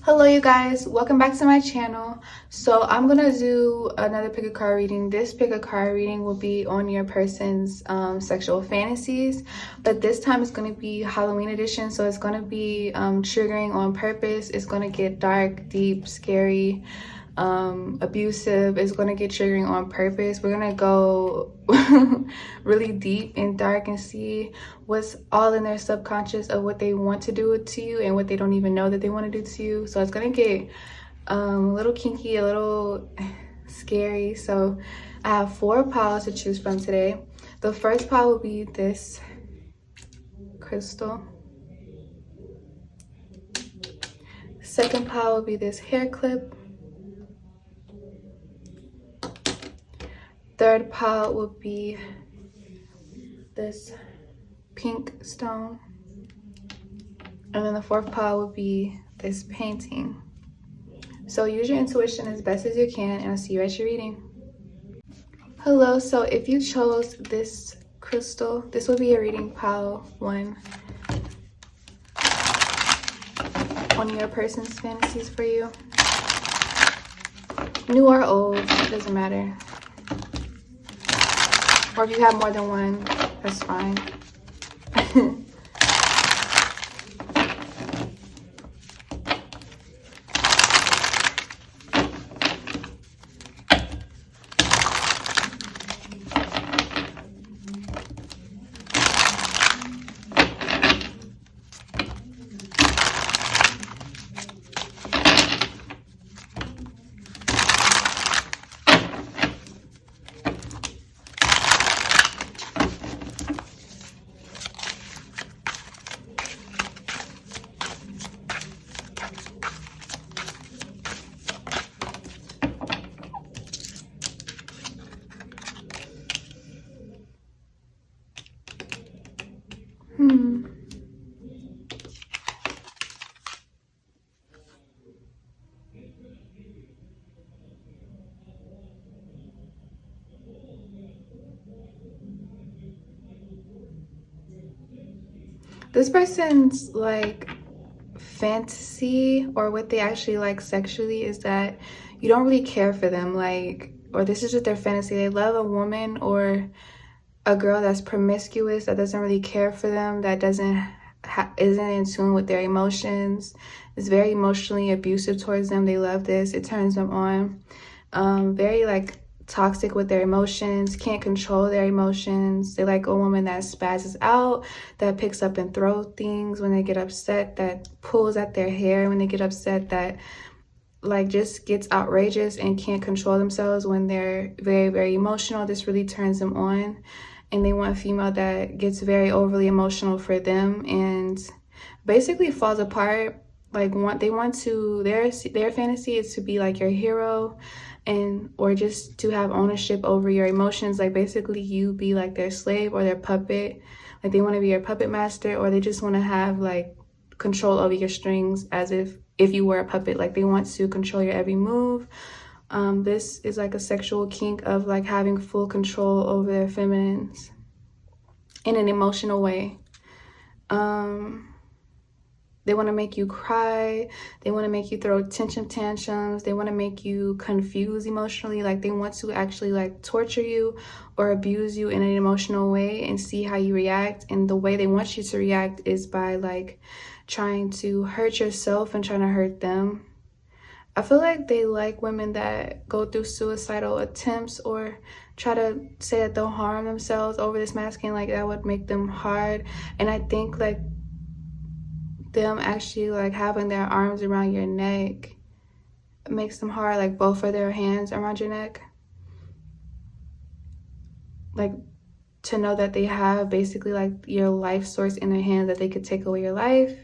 Hello you guys, welcome back to my channel. So I'm gonna do another pick a card reading. This pick a card reading will be on your person's sexual fantasies, but this time it's going to be Halloween edition, so it's going to be triggering on purpose. It's going to get dark, deep, scary, abusive. It's going to get triggering on purpose. We're going to go really deep and dark and see what's all in their subconscious of what they want to do to you and what they don't even know that they want to do to you. So it's going to get a little kinky, a little scary. So I have 4 piles to choose from today. The first pile will be this crystal. Second pile will be this hair clip. Third pile will be this pink stone. And then the fourth pile will be this painting. So use your intuition as best as you can, and I'll see you at your reading. Hello, so if you chose this crystal, this will be your reading pile 1 on your person's fantasies for you. New or old, it doesn't matter. Or if you have more than one, that's fine. This person's like fantasy, or what they actually like sexually, is that you don't really care for them, like, or this is just their fantasy. They love a woman or a girl that's promiscuous, that doesn't really care for them, that isn't in tune with their emotions, is very emotionally abusive towards them. They love this. It turns them on. Very like toxic with their emotions, can't control their emotions. They like a woman that spazzes out, that picks up and throws things when they get upset, that pulls at their hair when they get upset, that like just gets outrageous and can't control themselves when they're very, very emotional. This really turns them on. And they want a female that gets very overly emotional for them and basically falls apart. Like their fantasy is to be like your hero, and or just to have ownership over your emotions. Like basically you be like their slave or their puppet. Like they want to be your puppet master, or they just want to have like control over your strings as if you were a puppet. Like they want to control your every move. This is like a sexual kink of like having full control over their feminines in an emotional way. They want to make you cry. They want to make you throw tantrums. They want to make you confused emotionally. Like they want to actually like torture you or abuse you in an emotional way and see how you react. And the way they want you to react is by like trying to hurt yourself and trying to hurt them. I feel like they like women that go through suicidal attempts or try to say that they'll harm themselves over this masculine. Like that would make them hard. And I think like them actually like having their arms around your neck makes them hard, like both of their hands around your neck. Like to know that they have basically like your life source in their hands, that they could take away your life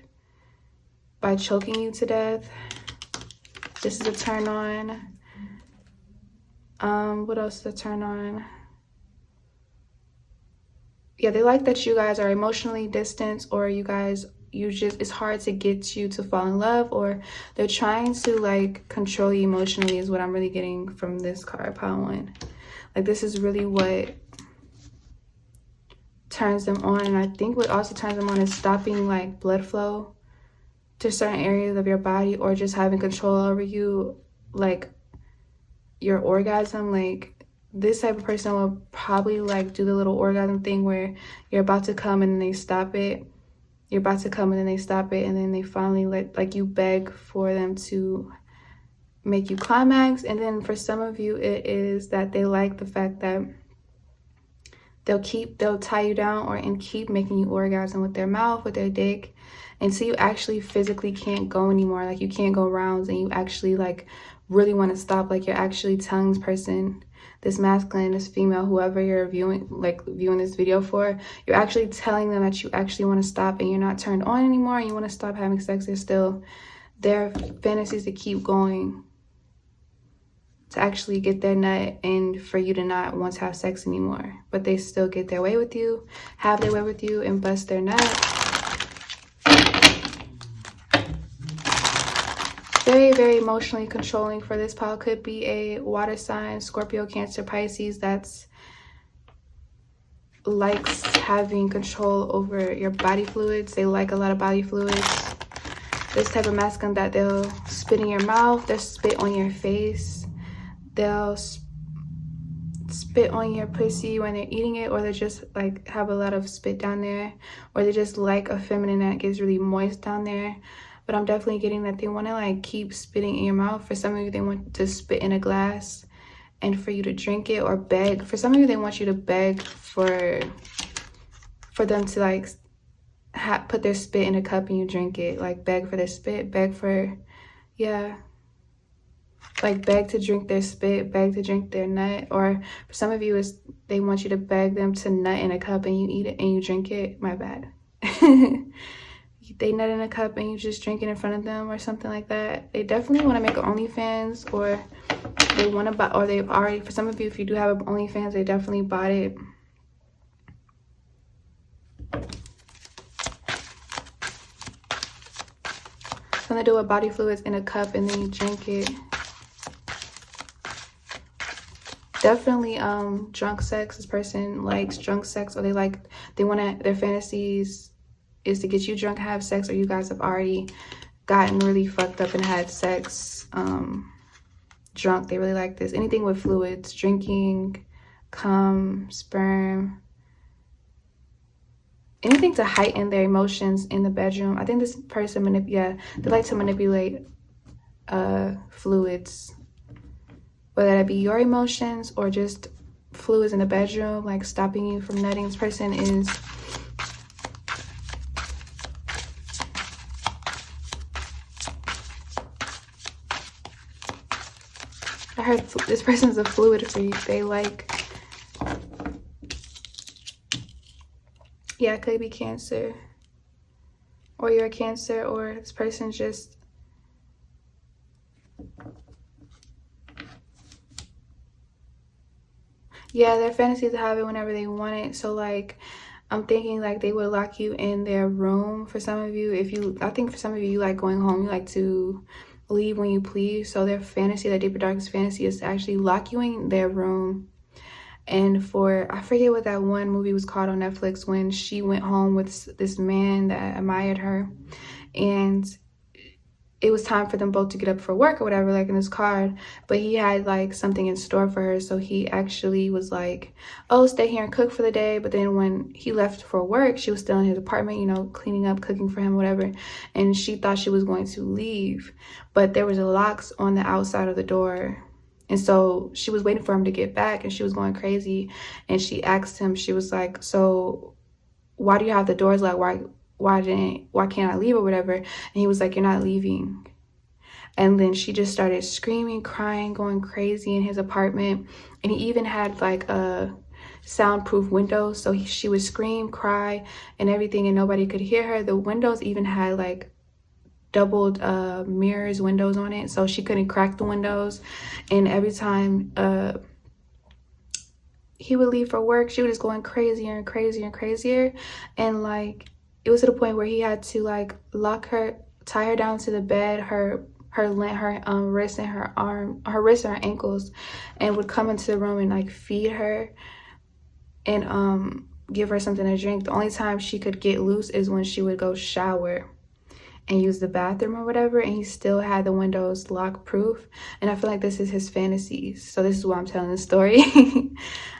by choking you to death. This is a turn on. What else is a turn on? Yeah, they like that you guys are emotionally distant, or it's hard to get you to fall in love, or they're trying to like control you emotionally is what I'm really getting from this card, pile 1. Like this is really what turns them on. And I think what also turns them on is stopping like blood flow to certain areas of your body, or just having control over you, like your orgasm. Like this type of person will probably like do the little orgasm thing where you're about to come and then they stop it. You're about to come and then they stop it, and then they finally let, like, you beg for them to make you climax. And then for some of you, it is that they like the fact that they'll tie you down and keep making you orgasm with their mouth, with their dick, until you actually physically can't go anymore. Like you can't go rounds and you actually like really want to stop. Like you're actually telling this person, this masculine, this female, whoever you're viewing this video for, you're actually telling them that you actually want to stop and you're not turned on anymore and you want to stop having sex. There's still their fantasies to keep going, to actually get their nut, and for you to not want to have sex anymore. But they still get their way with you, have their way with you, and bust their nut. Very, very emotionally controlling for this pile. Could be a water sign, Scorpio, Cancer, Pisces, that's likes having control over your body fluids. They like a lot of body fluids. This type of masculine that they'll spit in your mouth, they'll spit on your face, they'll spit on your pussy when they're eating it, or they just like have a lot of spit down there, or they just like a feminine that gets really moist down there. But I'm definitely getting that they want to like keep spitting in your mouth. For some of you, they want to spit in a glass and for you to drink it, or beg. For some of you, they want you to beg for them to like put their spit in a cup and you drink it. Like beg for their spit, beg for, yeah, like beg to drink their spit, beg to drink their nut. Or for some of you, is they want you to beg them to nut in a cup and you eat it and you drink it. My bad. They nut in a cup and you just drink it in front of them or something like that. They definitely want to make an OnlyFans, or they want to buy, or they've already, for some of you, if you do have an OnlyFans, they definitely bought it. So they do a body fluids in a cup and then you drink it. Definitely drunk sex. This person likes drunk sex, or their fantasies is to get you drunk, have sex, or you guys have already gotten really fucked up and had sex drunk. They really like this. Anything with fluids, drinking, cum, sperm, anything to heighten their emotions in the bedroom. I think this person they like to manipulate fluids, whether that be your emotions or just fluids in the bedroom, like stopping you from nutting. This person is I heard this person's a fluid freak. They like, yeah, it could be Cancer, or you're a Cancer, or this person just, yeah, their fantasies to have it whenever they want it. So like, I'm thinking like they would lock you in their room. For some of you, I think for some of you, you like going home, you like to leave when you please. So their fantasy, their deeper darkest fantasy, is to actually lock you in their room. And I forget what that one movie was called on Netflix, when she went home with this man that admired her, and it was time for them both to get up for work or whatever, like in his card, but he had like something in store for her. So he actually was like, oh, stay here and cook for the day. But then when he left for work, she was still in his apartment, you know, cleaning up, cooking for him, whatever. And she thought she was going to leave, but there was locks on the outside of the door. And so she was waiting for him to get back, and she was going crazy. And she asked him, she was like, so why do you have the doors locked? Why can't I leave or whatever? And he was like, you're not leaving. And then she just started screaming, crying, going crazy in his apartment. And he even had like a soundproof window, so she would scream, cry, and everything, and nobody could hear her. The windows even had like doubled mirrors, windows on it, so she couldn't crack the windows. And every time he would leave for work, she was just going crazier and crazier and crazier. And like, it was to the point where he had to like lock her, tie her down to the bed, her wrist and her wrists and her ankles, and would come into the room and like feed her and give her something to drink. The only time she could get loose is when she would go shower. and use the bathroom or whatever, and he still had the windows lock proof. And I feel like this is his fantasies. So this is why I'm telling the story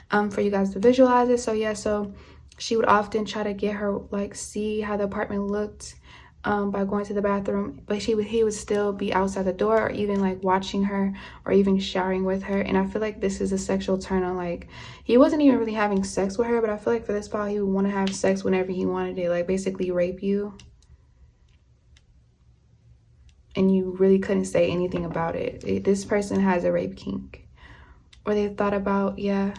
for you guys to visualize it. So yeah, so she would often try to get her, like, see how the apartment looked by going to the bathroom, but he would still be outside the door, or even like watching her, or even showering with her. And I feel like this is a sexual turn on. Like, he wasn't even really having sex with her, but I feel like for this pile, he would want to have sex whenever he wanted it, like basically rape you, and you really couldn't say anything about it. This person has a rape kink, or they've thought about, yeah.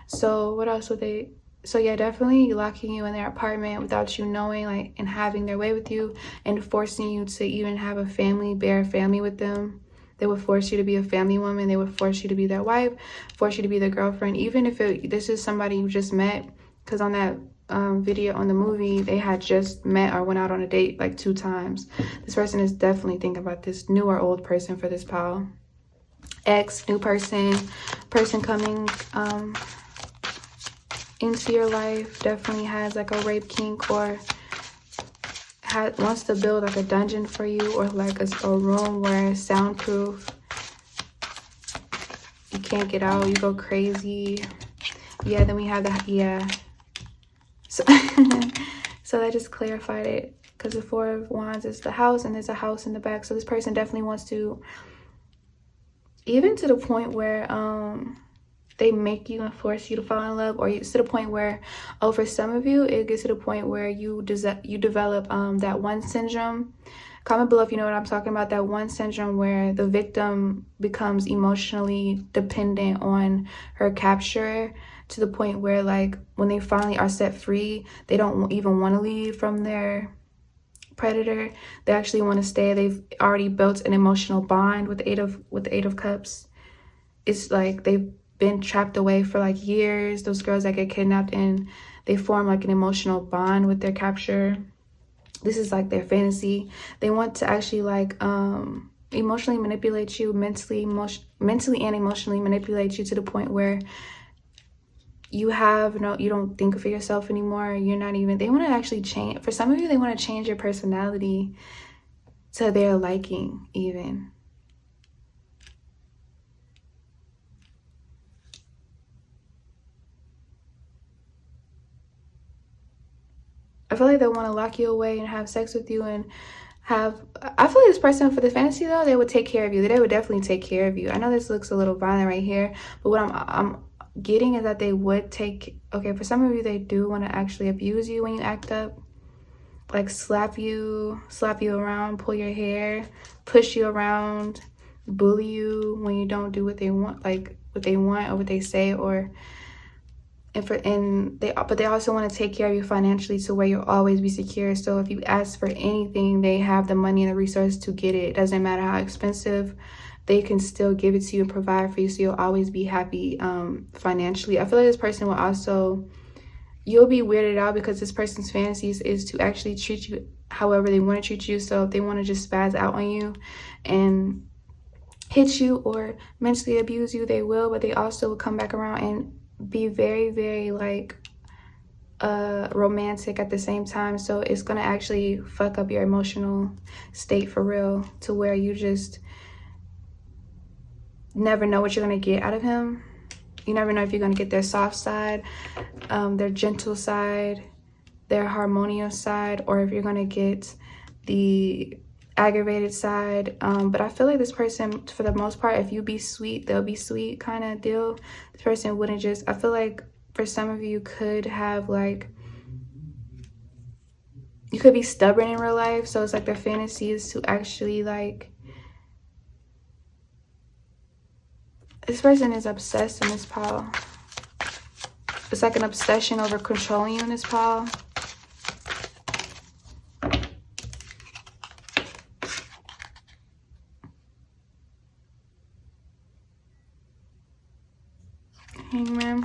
So what else would they? So yeah, definitely locking you in their apartment without you knowing, like, and having their way with you, and forcing you to even have a family, bear a family with them. They would force you to be a family woman. They would force you to be their wife, force you to be their girlfriend, even if this is somebody you just met. Because on that video, on the movie, they had just met or went out on a date like 2 times. This person is definitely thinking about this new or old person for this pal. Ex, new person coming into your life, definitely has like a rape kink, or wants to build like a dungeon for you, or like a room where it's soundproof, you can't get out, you go crazy. Yeah, then we have that. Yeah, so so that just clarified it, because the 4 of Wands is the house, and there's a house in the back. So this person definitely wants to, even to the point where they make you and force you to fall in love, or it's to the point where, oh, for some of you, it gets to the point where you develop that one syndrome. Comment below if you know what I'm talking about. That one syndrome where the victim becomes emotionally dependent on her capturer, to the point where, like, when they finally are set free, they don't even want to leave from their predator. They actually want to stay. They've already built an emotional bond with the Eight of Cups. It's like they've been trapped away for like years. Those girls that get kidnapped, and they form like an emotional bond with their capturer. This is like their fantasy. They want to actually like emotionally manipulate you, mentally and emotionally manipulate you, to the point where you don't think for yourself anymore. You're not even, they want to actually change. For some of you, they want to change your personality to their liking even. I feel like they want to lock you away and have sex with you, and I feel like this person, for the fantasy though, they would take care of you. They would definitely take care of you. I know this looks a little violent right here, but what I'm getting is that they would take, okay, for some of you, they do want to actually abuse you when you act up. Like slap you around, pull your hair, push you around, bully you when you don't do what they want, like what they want or what they say, or but they also want to take care of you financially, to where you'll always be secure. So if you ask for anything, they have the money and the resources to get it. It doesn't matter how expensive, they can still give it to you and provide for you, so you'll always be happy financially. I feel like this person will also, you'll be weirded out, because this person's fantasies is to actually treat you however they want to treat you. So if they want to just spaz out on you and hit you or mentally abuse you, they will, but they also will come back around and be very, very like romantic at the same time. So it's gonna actually fuck up your emotional state for real, to where you just never know what you're gonna get out of him. You never know if you're gonna get their soft side, their gentle side, their harmonious side, or if you're gonna get the aggravated side. But I feel like this person, for the most part, if you be sweet, they'll be sweet kind of deal. This person wouldn't just, I feel like for some of you could have like, you could be stubborn in real life. So it's like their fantasy is to actually like, this person is obsessed in this pile. It's like an obsession over controlling you in this pile. Hangman.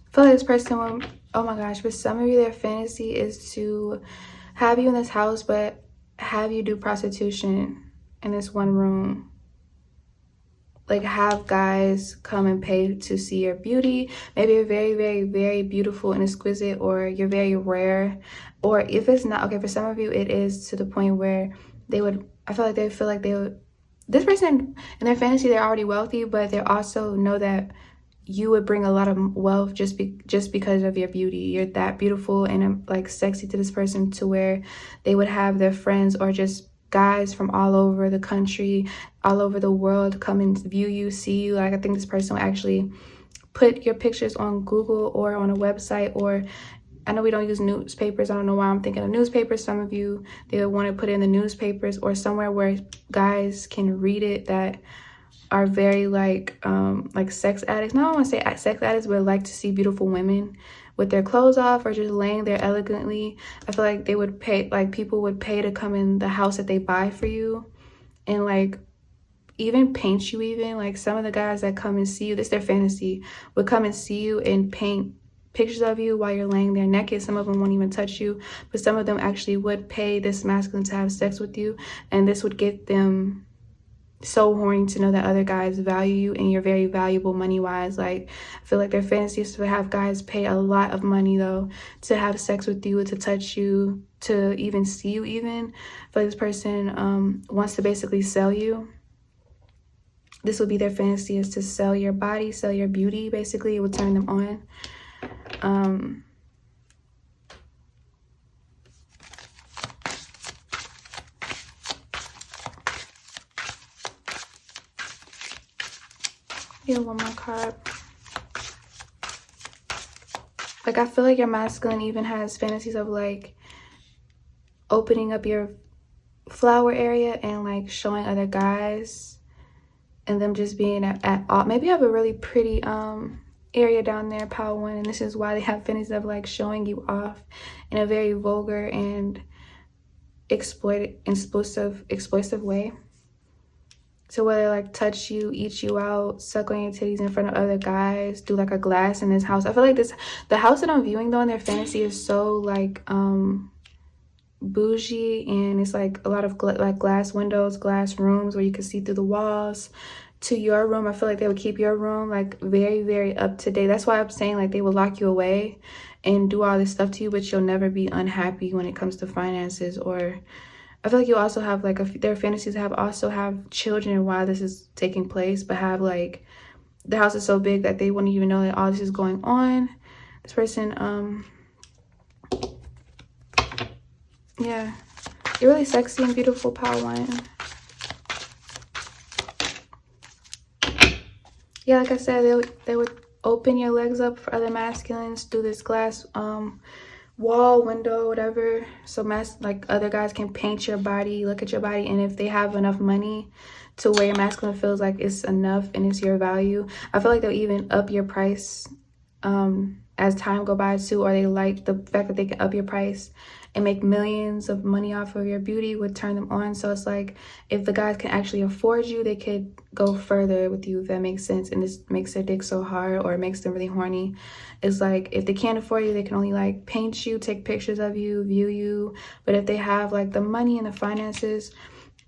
I feel like this person will, oh my gosh, for some of you, their fantasy is to have you in this house, but have you do prostitution in this one room. Like, have guys come and pay to see your beauty. Maybe you're very, very, very beautiful and exquisite, or you're very rare. Or if it's not, okay, for some of you, it is to the point where they would, I feel like they would, this person in their fantasy, they're already wealthy, but they also know that you would bring a lot of wealth just because of your beauty. You're that beautiful and like sexy to this person, to where they would have their friends or just guys from all over the country, all over the world come and view you, see you. Like, I think this person will actually put your pictures on Google or on a website, or I know we don't use newspapers. I don't know why I'm thinking of newspapers. Some of you, they would want to put it in the newspapers or somewhere where guys can read it, that are very like sex addicts. No, I don't want to say sex addicts, but like to see beautiful women with their clothes off or just laying there elegantly. I feel like they would pay, like people would pay to come in the house that they buy for you, and like even paint you. Even like some of the guys that come and see you, this is their fantasy, would come and see you and paint pictures of you while you're laying there naked. Some of them won't even touch you, but some of them actually would pay this masculine to have sex with you, and this would get them so horny to know that other guys value you and you're very valuable money wise. Like, I feel like their fantasy is to have guys pay a lot of money though to have sex with you, to touch you, to even see you. Even I feel like this person wants to basically sell you. This would be their fantasy, is to sell your body, sell your beauty. Basically, it would turn them on. Yeah, one more card. Like, I feel like your masculine even has fantasies of like opening up your flower area and like showing other guys, and them just being at all. Maybe you have a really pretty area down there, Power One, and this is why they have fantasies of like showing you off in a very vulgar and exploitive way. So whether like touch you, eat you out, suck on your titties in front of other guys, do like a glass in this house. I feel like the house that I'm viewing though in their fantasy is so like bougie, and it's like a lot of like glass windows, glass rooms where you can see through the walls to your room. I feel like they would keep your room like very, very up to date. That's why I'm saying like they would lock you away and do all this stuff to you, but you'll never be unhappy when it comes to finances. Or I feel like you also have like their fantasies also have children while this is taking place, but have like the house is so big that they wouldn't even know that all this is going on. This person, yeah, you're really sexy and beautiful, Power One. Yeah, like I said, they would open your legs up for other masculines through this glass wall, window, whatever, so like other guys can paint your body, look at your body, and if they have enough money to where your masculine feels like it's enough and it's your value, I feel like they'll even up your price as time go by too, or they like the fact that they can up your price and make millions of money off of your beauty would turn them on. So it's like if the guys can actually afford you, they could go further with you, if that makes sense. And this makes their dick so hard, or it makes them really horny. It's like if they can't afford you, they can only like paint you, take pictures of you, view you. But if they have like the money and the finances,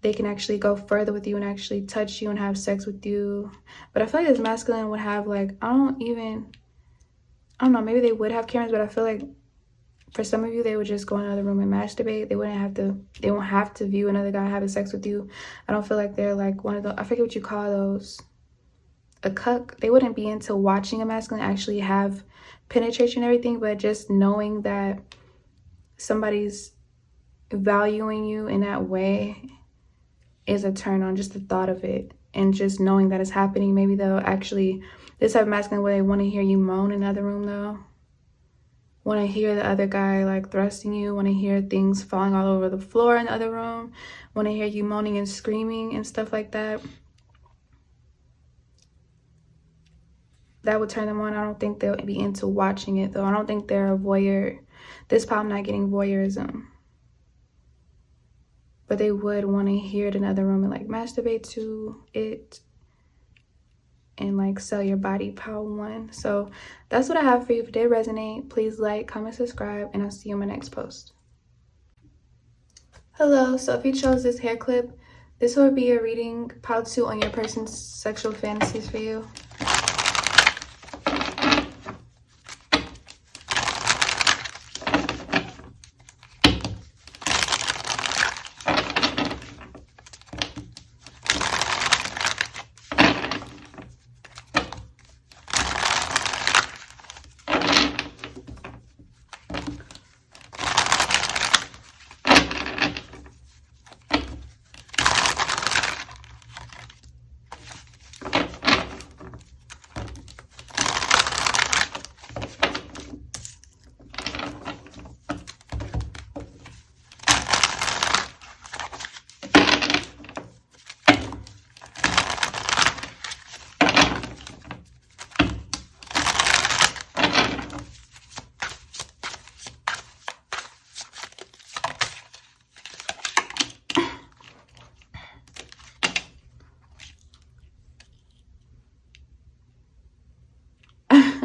they can actually go further with you and actually touch you and have sex with you. But I feel like this masculine would have like, I don't know, maybe they would have cameras, but I feel like for some of you, they would just go in another room and masturbate. They won't have to view another guy having sex with you. I don't feel like they're like one of those, I forget what you call those, a cuck. They wouldn't be into watching a masculine actually have penetration and everything, but just knowing that somebody's valuing you in that way is a turn on, just the thought of it. And just knowing that it's happening. Maybe they'll actually, this type of masculine where they want to hear you moan in another room though. Want to hear the other guy like thrusting you, want to hear things falling all over the floor in the other room, want to hear you moaning and screaming and stuff like that. That would turn them on. I don't think they'll be into watching it though. I don't think they're a voyeur. This problem not getting voyeurism. But they would want to hear it in another room and like masturbate to it and like sell your body, Power One. So that's what I have for you. If it did resonate, please like, comment, subscribe, and I'll see you in my next post. Hello, so if you chose this hair clip, this will be a reading how to on your person's sexual fantasies for you.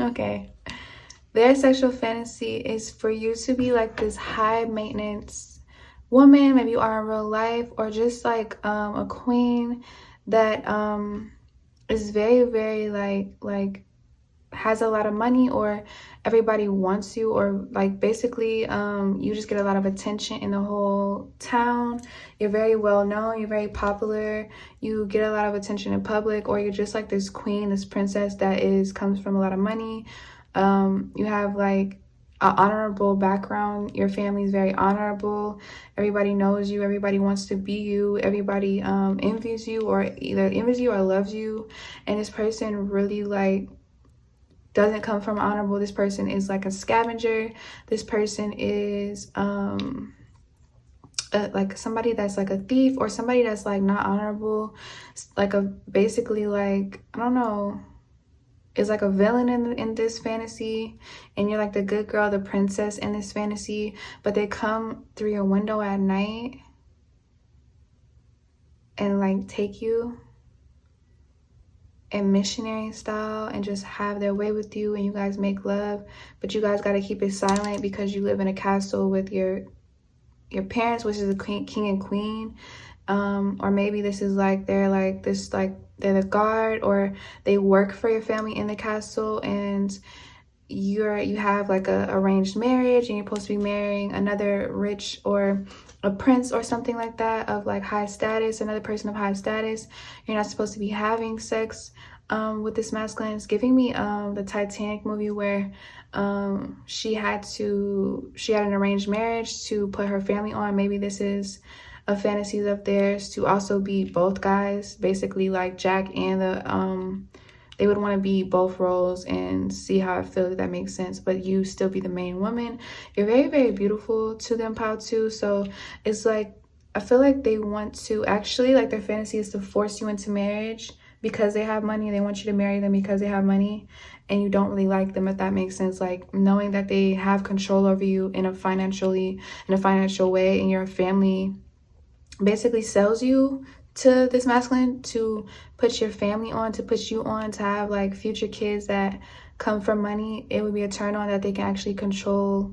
Okay. Their sexual fantasy is for you to be like this high maintenance woman, maybe you are in real life, or just like a queen that is very, very like has a lot of money, or everybody wants you, or like basically you just get a lot of attention in the whole town. You're very well known, you're very popular, you get a lot of attention in public, or you're just like this queen, this princess that comes from a lot of money. You have like an honorable background, your family is very honorable, everybody knows you, everybody wants to be you, everybody envies you, or either envies you or loves you. And this person really like doesn't come from honorable. This person is like a scavenger. This person is like somebody that's like a thief, or somebody that's like not honorable, like a basically like, I don't know, is like a villain in this fantasy, and you're like the good girl, the princess in this fantasy, but they come through your window at night and like take you and missionary style and just have their way with you, and you guys make love, but you guys got to keep it silent because you live in a castle with your parents, which is a king and queen. Or maybe this is like they're like this, like they're the guard, or they work for your family in the castle, and you have like a arranged marriage, and you're supposed to be marrying another rich, or a prince or something like that, of like high status, another person of high status. You're not supposed to be having sex with this masculine. It's giving me the Titanic movie where she had an arranged marriage to put her family on. Maybe this is a fantasies of theirs to also be both guys, basically like Jack and the they would want to be both roles and see how it feels, if that makes sense, but you still be the main woman. You're very, very beautiful to them, Pao too. So it's like, I feel like they want to actually, like their fantasy is to force you into marriage because they have money. They want you to marry them because they have money, and you don't really like them, if that makes sense. Like knowing that they have control over you in a financial way, and your family basically sells you to this masculine to put your family on, to put you on, to have like future kids that come from money. It would be a turn on that they can actually control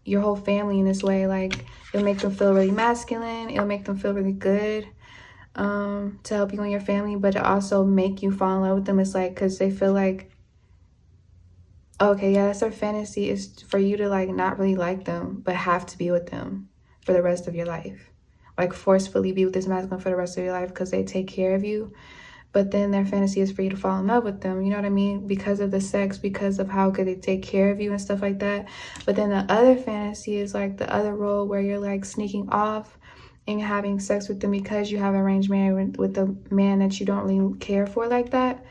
your whole family in this way. Like it'll make them feel really masculine, it'll make them feel really good to help you and your family, but it also make you fall in love with them. It's like, because they feel like, okay, yeah, that's their fantasy, is for you to like not really like them but have to be with them for the rest of your life, like forcefully be with this masculine for the rest of your life because they take care of you. But then their fantasy is for you to fall in love with them, you know what I mean, because of the sex, because of how good they take care of you and stuff like that. But then the other fantasy is like the other role where you're like sneaking off and having sex with them because you have arranged marriage with the man that you don't really care for like that,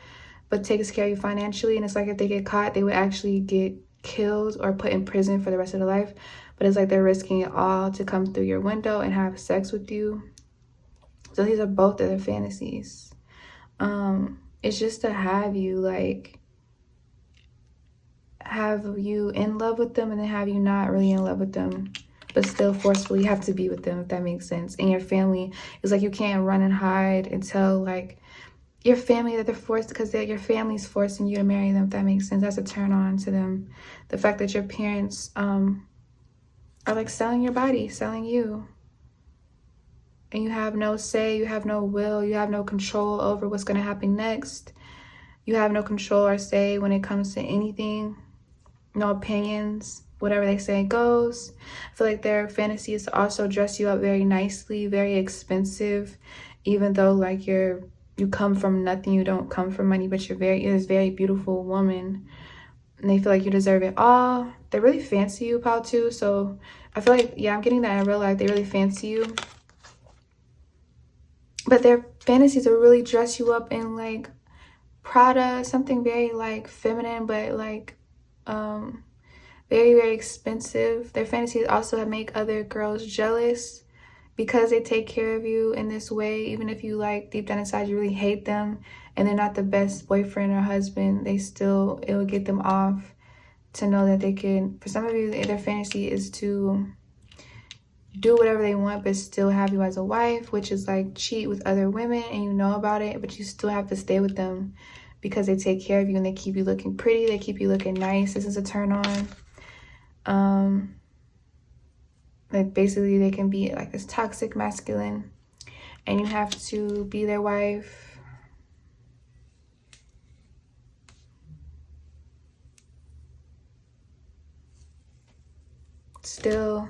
but takes care of you financially. And it's like if they get caught, they would actually get killed or put in prison for the rest of their life. But it's like they're risking it all to come through your window and have sex with you. So these are both of their fantasies. It's just to have you like, have you in love with them, and then have you not really in love with them, but still forcefully have to be with them, if that makes sense. And your family is like, you can't run and hide and tell like your family that they're forced, because your family's forcing you to marry them, if that makes sense. That's a turn on to them. The fact that your parents are like selling your body, selling you. and you have no say, you have no will, you have no control over what's going to happen next. You have no control or say when it comes to anything, no opinions. Whatever they say goes. I feel like their fantasy is to also dress you up very nicely, very expensive, even though like you come from nothing, you don't come from money, but you're this very beautiful woman, and they feel like you deserve it all. They really fancy you, pal, too. So I feel like, yeah, I'm getting that in real life. They really fancy you, but their fantasies are really dress you up in like Prada, something very like feminine, but like very, very expensive. Their fantasies also make other girls jealous because they take care of you in this way. Even if you like deep down inside you really hate them and they're not the best boyfriend or husband, it will get them off to know that they can. For some of you, their fantasy is to do whatever they want but still have you as a wife, which is like cheat with other women and you know about it, but you still have to stay with them because they take care of you and they keep you looking pretty, they keep you looking nice. This is a turn on. Like basically they can be like this toxic masculine and you have to be their wife. Still,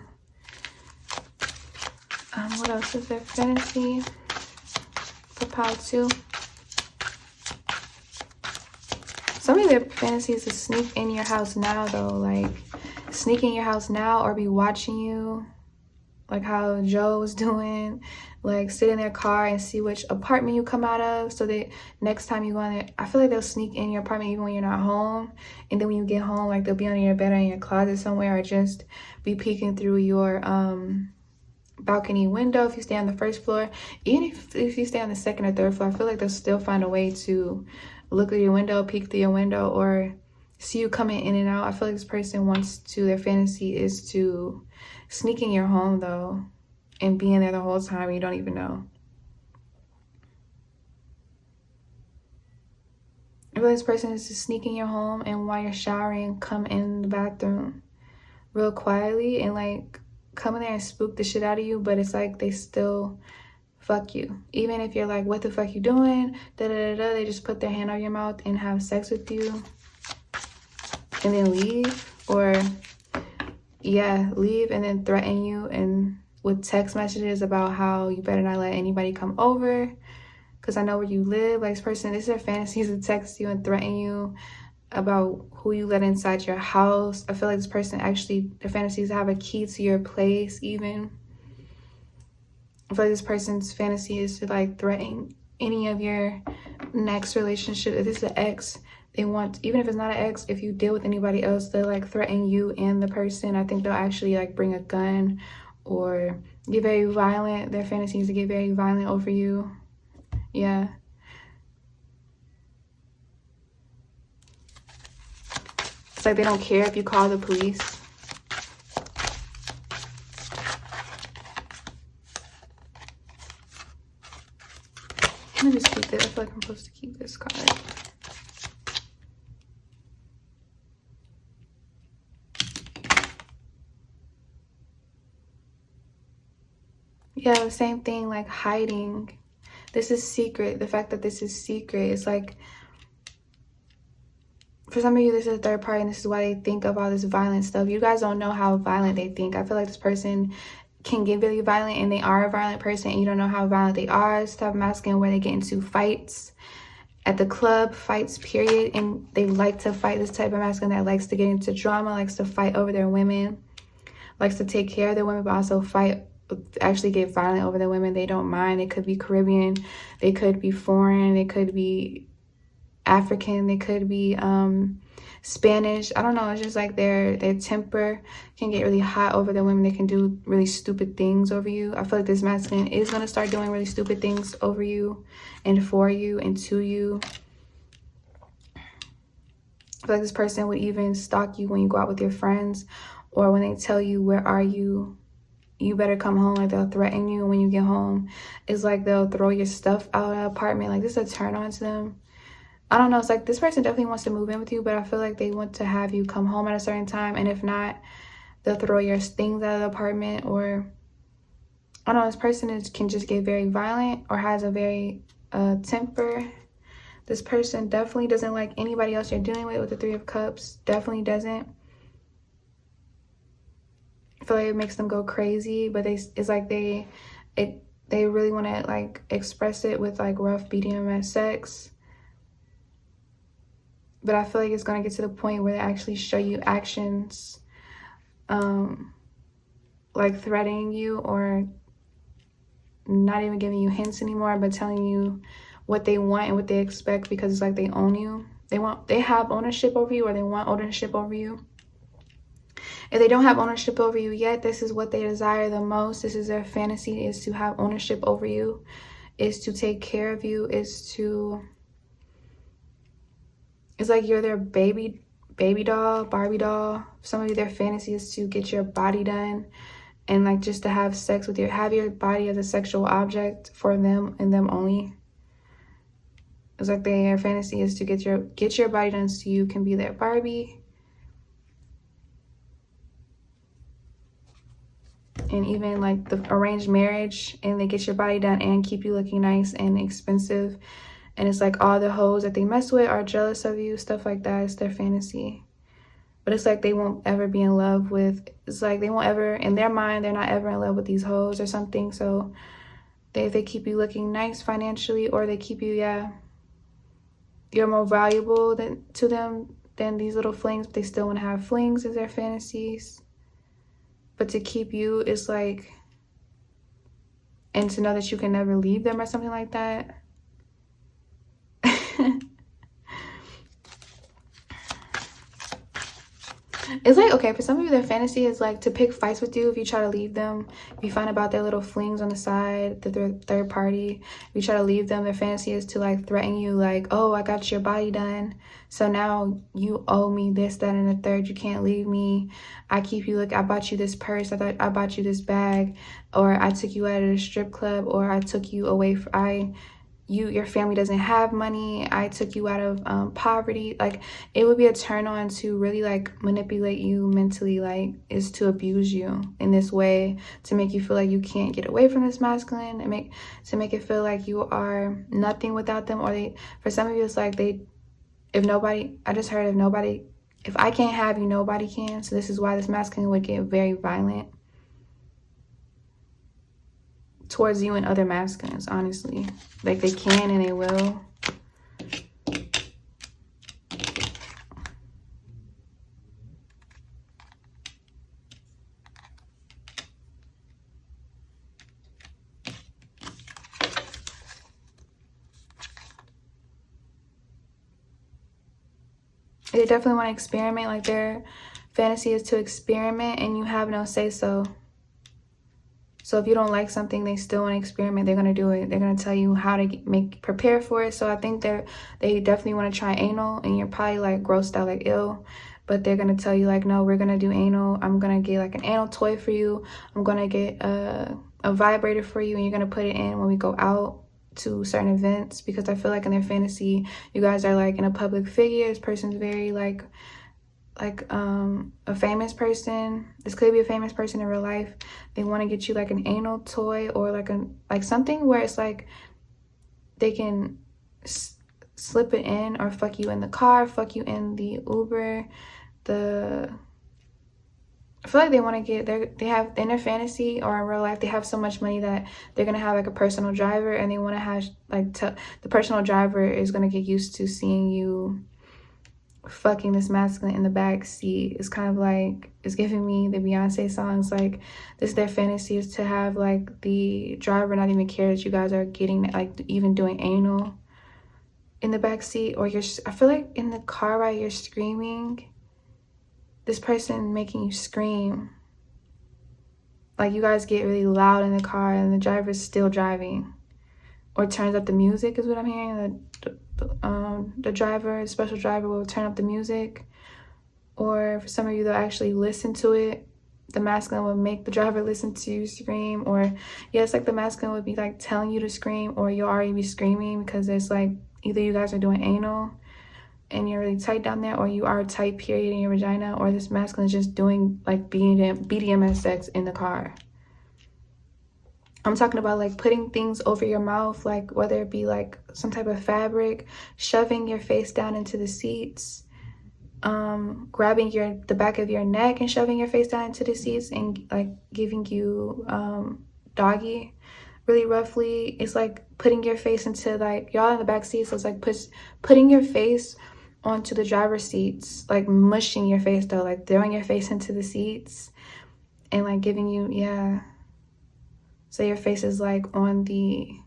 what else is their fantasy for Pile 2? Some of their fantasies is sneak in your house now though, like sneak in your house now or be watching you, like how Joe was doing, like sit in their car and see which apartment you come out of, so that next time you go in there, I feel like they'll sneak in your apartment even when you're not home, and then when you get home, like they'll be under your bed or in your closet somewhere, or just be peeking through your balcony window if you stay on the first floor. Even if you stay on the second or third floor, I feel like they'll still find a way to look through your window, peek through your window, or see you coming in and out. I feel like this person wants to, their fantasy is to sneak in your home though and be in there the whole time and you don't even know. I feel like this person is to sneak in your home and while you're showering, come in the bathroom real quietly and like come in there and spook the shit out of you, but it's like they still fuck you. Even if you're like, what the fuck you doing? They just put their hand on your mouth and have sex with you and then leave, or yeah, leave and then threaten you and with text messages about how you better not let anybody come over because I know where you live. Like this is their fantasies to text you and threaten you about who you let inside your house. I feel like this person actually, their fantasies have a key to your place even. I feel like this person's fantasy is to like threaten any of your next relationship. If this is an ex, they want, even if it's not an ex, if you deal with anybody else, they'll like threaten you and the person. I think they'll actually like bring a gun or get very violent. Their fantasy is to get very violent over you. Yeah. It's like they don't care if you call the police. Let me just keep this. I feel like I'm supposed to keep this card. Yeah, same thing, like hiding. This is secret. The fact that this is secret, it's like, for some of you, this is a third party, and this is why they think of all this violent stuff. You guys don't know how violent they think. I feel like this person can get really violent, and they are a violent person, and you don't know how violent they are. This type of masculine where they get into fights at the club, fights, period, and they like to fight. This type of masculine that likes to get into drama, likes to fight over their women, likes to take care of their women, but also fight, actually get violent over their women. They don't mind. They could be Caribbean, they could be foreign, they could be African, they could be Spanish. I don't know. It's just like their temper can get really hot over their women. They can do really stupid things over you. I feel like this masculine is going to start doing really stupid things over you and for you and to you. I feel like this person would even stalk you when you go out with your friends, or when they tell you, where are you? You better come home. Like they'll threaten you. And when you get home, it's like they'll throw your stuff out of the apartment. Like this is a turn on to them. I don't know. It's like this person definitely wants to move in with you, but I feel like they want to have you come home at a certain time. And if not, they'll throw your things out of the apartment, or I don't know, this person can just get very violent or has a very temper. This person definitely doesn't like anybody else you're dealing with the Three of Cups. Definitely doesn't. I feel like it makes them go crazy, but it's like they really want to like express it with like rough BDSM sex. But I feel like it's going to get to the point where they actually show you actions like threatening you or not even giving you hints anymore, but telling you what they want and what they expect, because it's like they own you. They have ownership over you, or they want ownership over you. If they don't have ownership over you yet, this is what they desire the most. This is their fantasy, is to have ownership over you, is to take care of you, it's like you're their baby doll, Barbie doll. Some of you, their fantasy is to get your body done and like just to have sex with have your body as a sexual object for them and them only. It's like their fantasy is to get your body done so you can be their Barbie. And even like the arranged marriage, and they get your body done and keep you looking nice and expensive. And it's like all the hoes that they mess with are jealous of you, stuff like that. It's their fantasy. But it's like they won't ever be in love with, it's like they won't ever, in their mind, they're not ever in love with these hoes or something. So they keep you looking nice financially, or they keep you, you're more valuable to them than these little flings, but they still want to have flings as their fantasies. But to keep you is like, and to know that you can never leave them or something like that. It's like, okay, for some of you, their fantasy is like to pick fights with you if you try to leave them. If you find about their little flings on the side, the third party, if you try to leave them, their fantasy is to like threaten you, like, oh, I got your body done, so now you owe me this, that, and the third. You can't leave me. I keep you, like, I bought you this purse, I bought you this bag, or I took you out of the strip club, or I took you away your family doesn't have money, I took you out of poverty. Like, it would be a turn on to really like manipulate you mentally, like, is to abuse you in this way, to make you feel like you can't get away from this masculine, and to make it feel like you are nothing without them. Or for some of you, it's like if I can't have you, nobody can. So this is why this masculine would get very violent towards you and other masculines, honestly. Like, they can and they will. They definitely want to experiment. Like, their fantasy is to experiment and you have no say so. So if you don't like something, they still want to experiment. They're going to do it. They're going to tell you how to prepare for it. So I think they definitely want to try anal, and you're probably like grossed out, like ill. But they're going to tell you like, no, we're going to do anal. I'm going to get like an anal toy for you. I'm going to get a vibrator for you, and you're going to put it in when we go out to certain events. Because I feel like in their fantasy, you guys are like in a public figure. This person's very like a famous person. This could be a famous person in real life. They want to get you like an anal toy, or like something where it's like they can slip it in, or fuck you in the car, fuck you in the Uber. I feel like they want to they have in their fantasy or in real life, they have so much money that they're gonna have like a personal driver, and they want to have like the personal driver is gonna get used to seeing you fucking this masculine in the back seat. It's kind of like, it's giving me the Beyonce songs. Like, this is their fantasy, is to have like the driver not even care that you guys are getting, like, even doing anal in the back seat. Or I feel like in the car ride, you're screaming, this person making you scream, like you guys get really loud in the car and the driver's still driving, or turns up the music is what I'm hearing. The driver, special driver, will turn up the music. Or for some of you, they'll actually listen to it. The masculine will make the driver listen to you scream. Or it's like the masculine would be like telling you to scream, or you'll already be screaming because it's like either you guys are doing anal and you're really tight down there, or you are tight period in your vagina, or this masculine is just doing like BDSM sex in the car. I'm talking about like putting things over your mouth, like whether it be like some type of fabric, shoving your face down into the seats, grabbing the back of your neck and shoving your face down into the seats and like giving you doggy really roughly. It's like putting your face into, like, y'all in the back seat, so it's like putting your face onto the driver's seats, like mushing your face though, like throwing your face into the seats and like giving you, yeah. So your face is like on the,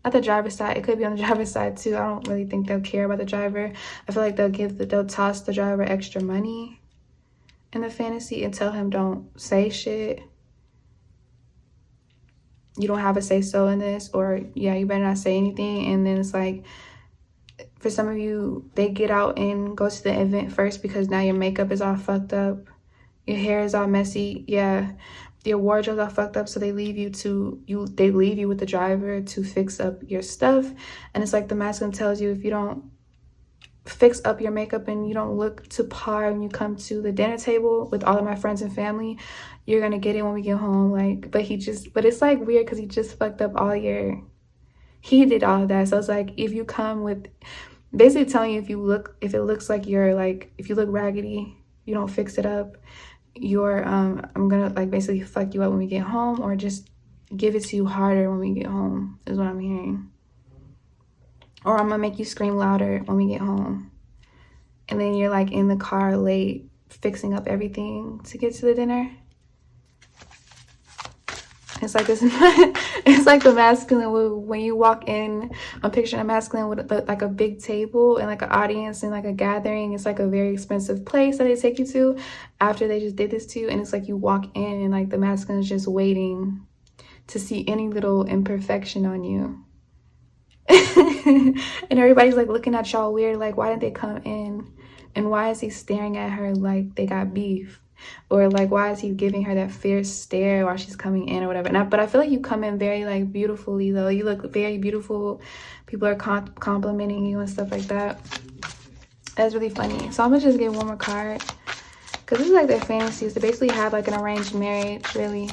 not the driver's side, it could be on the driver's side too. I don't really think they'll care about the driver. I feel like they'll toss the driver extra money in the fantasy and tell him don't say shit. You don't have a say so in this, or yeah, you better not say anything. And then it's like, for some of you, they get out and go to the event first because now your makeup is all fucked up, your hair is all messy, yeah, your wardrobe's all fucked up, so they leave you with the driver to fix up your stuff. And it's like the masculine tells you, if you don't fix up your makeup and you don't look to par when you come to the dinner table with all of my friends and family, you're gonna get it when we get home. Like, but it's like weird because he just fucked up he did all of that. So it's like, if you come with, basically telling you, if it looks like if you look raggedy, you don't fix it up, I'm gonna like basically fuck you up when we get home, or just give it to you harder when we get home, is what I'm hearing. Or I'm gonna make you scream louder when we get home. And then you're like in the car late, fixing up everything to get to the dinner. It's like this. It's like the masculine, when you walk in, I'm picturing a masculine with like a big table and like an audience and like a gathering. It's like a very expensive place that they take you to after they just did this to you. And it's like you walk in and like the masculine is just waiting to see any little imperfection on you. And everybody's like looking at y'all weird, like, why didn't they come in? And why is he staring at her like they got beef? Or like, why is he giving her that fierce stare while she's coming in or whatever? But I feel like you come in very like beautifully though. You look very beautiful. People are complimenting you and stuff like that. That's really funny. So I'm gonna just get one more card, because this is like their fantasies. They basically have like an arranged marriage, really.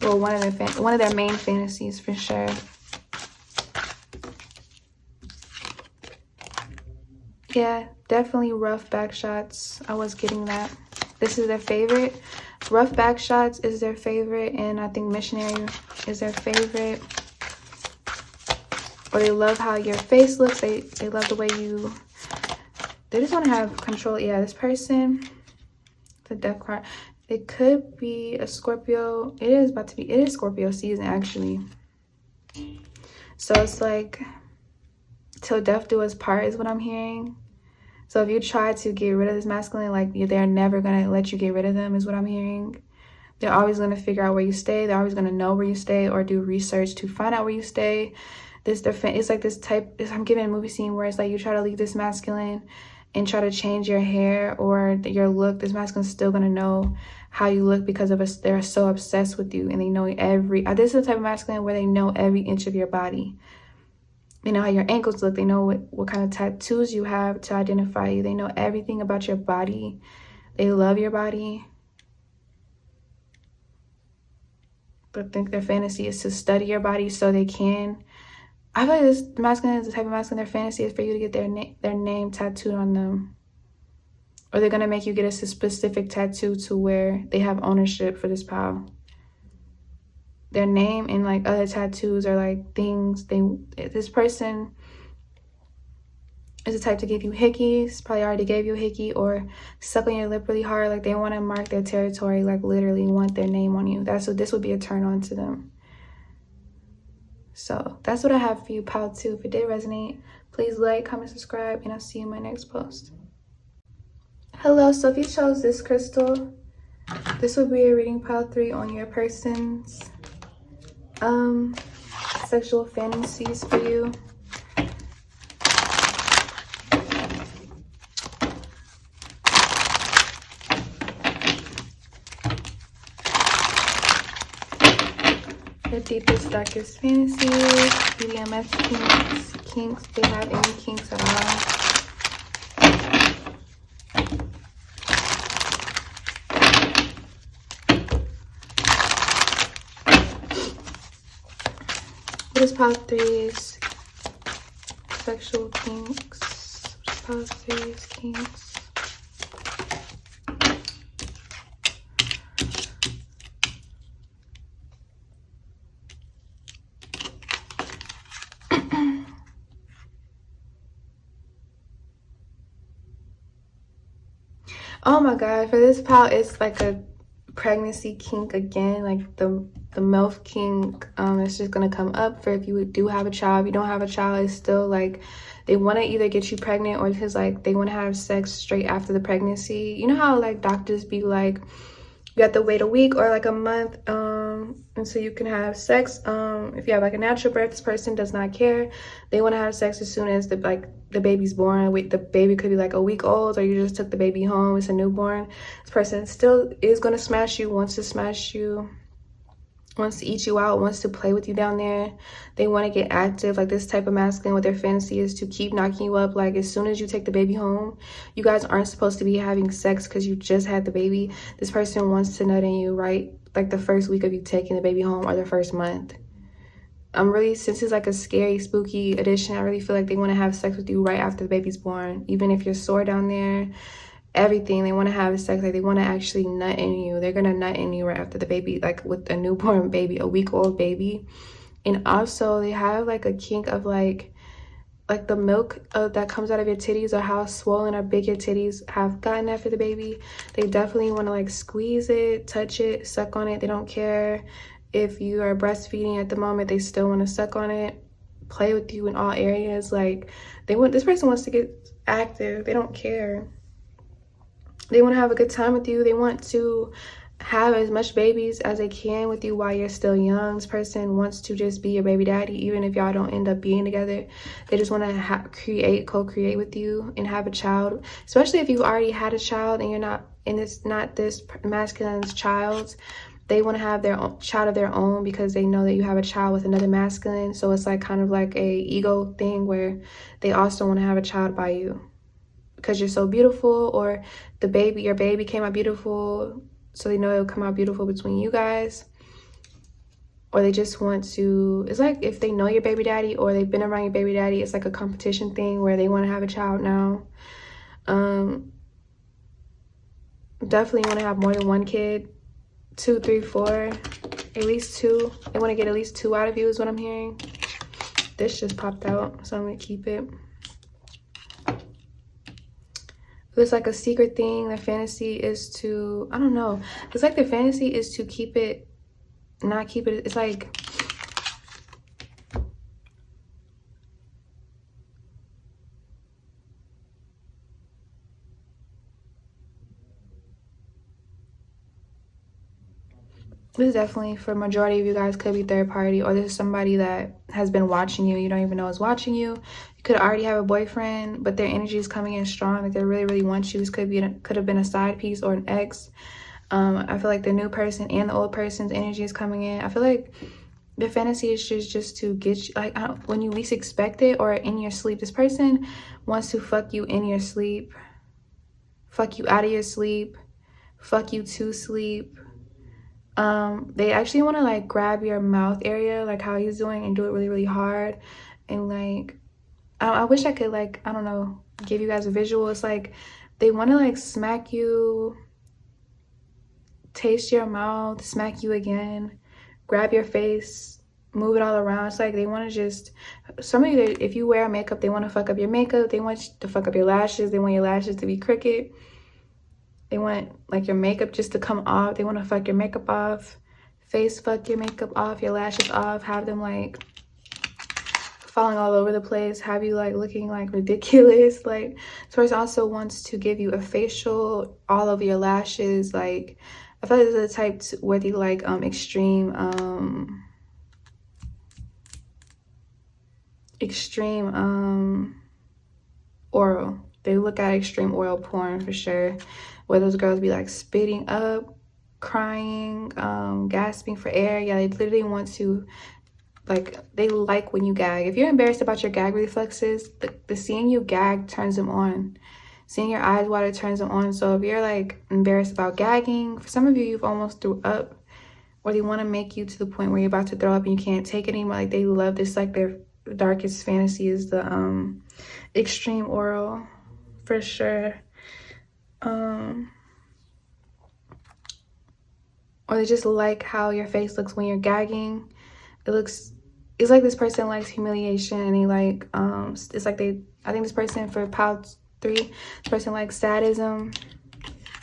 Well, one of their main fantasies for sure. Yeah, definitely rough back shots. I was getting that. This is their favorite. Rough back shots is their favorite, and I think missionary is their favorite. Or they love how your face looks. They love the way they just want to have control. Yeah, this person, the death card. It could be a Scorpio. It is Scorpio season, actually. So it's like, till death do us part is what I'm hearing. So if you try to get rid of this masculine, like, they're never going to let you get rid of them, is what I'm hearing. They're always going to figure out where you stay. They're always going to know where you stay or do research to find out where you stay. It's like this type, I'm giving a movie scene where it's like you try to leave this masculine and try to change your hair or your look. This masculine's still going to know how you look because of us. They're so obsessed with you, and they know this is the type of masculine where they know every inch of your body. They know how your ankles look. They know what kind of tattoos you have to identify you. They know everything about your body. They love your body. But I think their fantasy is to study your body so they can. I feel like this masculine is the type of masculine, their fantasy is for you to get their name tattooed on them. Or they're going to make you get a specific tattoo to where they have ownership for this pal. Their name and like other tattoos are like things this person is the type to give you hickeys, probably already gave you a hickey, or suck on your lip really hard. Like, they want to mark their territory, like literally want their name on you. This would be a turn on to them. So that's what I have for you, pal 2. If it did resonate, please like, comment, subscribe, and I'll see you in my next post. Hello, so if you chose this crystal, this will be a reading, pile 3, on your person's sexual fantasies for you. The deepest, darkest fantasies, BDSM kinks, they have any kinks at all. What is pile 3's sexual kinks? What is pile 3's kinks? Oh my god, for this pile, it's like a pregnancy kink again, like the MILF kink. It's just gonna come up for if you do have a child. If you don't have a child, it's still like they want to either get you pregnant or because like they want to have sex straight after the pregnancy. You know how like doctors be like, you have to wait a week or like a month and so you can have sex. If you have like a natural birth, this person does not care. They want to have sex as soon as the baby's born. The baby could be like a week old, or you just took the baby home, it's a newborn. This person still is going to smash you, wants to smash you, wants to eat you out, wants to play with you down there. They want to get active. Like this type of masculine, what their fantasy is to keep knocking you up. Like as soon as you take the baby home, you guys aren't supposed to be having sex because you just had the baby. This person wants to nut in you right like the first week of you taking the baby home or the first month. Since it's like a scary, spooky edition, I really feel like they want to have sex with you right after the baby's born. Even if you're sore down there, everything, they want to have sex. Like they want to actually nut in you. They're gonna nut in you right after the baby, like with a newborn baby, a week-old baby. And also they have like a kink of like the milk that comes out of your titties, or how swollen or big your titties have gotten after the baby. They definitely want to like squeeze it, touch it, suck on it. They don't care if you are breastfeeding at the moment. They still want to suck on it, play with you in all areas. Like this person wants to get active. They don't care. They want to have a good time with you. They want to have as much babies as they can with you while you're still young. This person wants to just be your baby daddy, even if y'all don't end up being together. They just want to co-create with you and have a child, especially if you've already had a child and you're not, and it's not this masculine's child. They want to have their own child of their own because they know that you have a child with another masculine. So it's like kind of like a ego thing where they also want to have a child by you because you're so beautiful, or your baby came out beautiful, so they know it'll come out beautiful between you guys. Or they just want to, it's like if they know your baby daddy or they've been around your baby daddy, it's like a competition thing where they want to have a child now. Definitely want to have more than one kid, 2, 3, 4, at least 2. They want to get at least 2 out of you is what I'm hearing. This just popped out, so I'm gonna keep it. It's like a secret thing. Their fantasy is to, I don't know. It's like their fantasy is to keep it, not keep it. It's like, this is definitely for majority of you guys could be third party, or this is somebody that has been watching you. You don't even know is watching you. You could already have a boyfriend, but their energy is coming in strong. Like they really, really want you. This could have been a side piece or an ex. I feel like the new person and the old person's energy is coming in. I feel like the fantasy is just to get you, like when you least expect it or in your sleep. This person wants to fuck you in your sleep, fuck you out of your sleep, fuck you to sleep. They actually want to like grab your mouth area, like how he's doing, and do it really, really hard. And like, I wish I could like, I don't know, give you guys a visual. It's like they want to like smack you, taste your mouth, smack you again, grab your face, move it all around. It's like they want to just, some of you, if you wear makeup, they want to fuck up your makeup. They want to fuck up your lashes. They want your lashes to be crooked. They want like your makeup just to come off. They want to fuck your makeup off, face fuck your makeup off, your lashes off, have them like falling all over the place, have you like looking like ridiculous. Like this person also wants to give you a facial all over your lashes. Like I feel like this is the type where they like extreme oral. They look at extreme oral porn for sure, where those girls be like spitting up, crying, gasping for air. Yeah, they literally want to, like, they like when you gag. If you're embarrassed about your gag reflexes, the seeing you gag turns them on. Seeing your eyes water turns them on. So if you're like embarrassed about gagging, for some of you, you've almost threw up, or they want to make you to the point where you're about to throw up and you can't take it anymore. Like they love this, like their darkest fantasy is the extreme oral, for sure. Or they just like how your face looks when you're gagging. It's like this person likes humiliation, and they like it's like I think this person, for pile 3, this person likes sadism.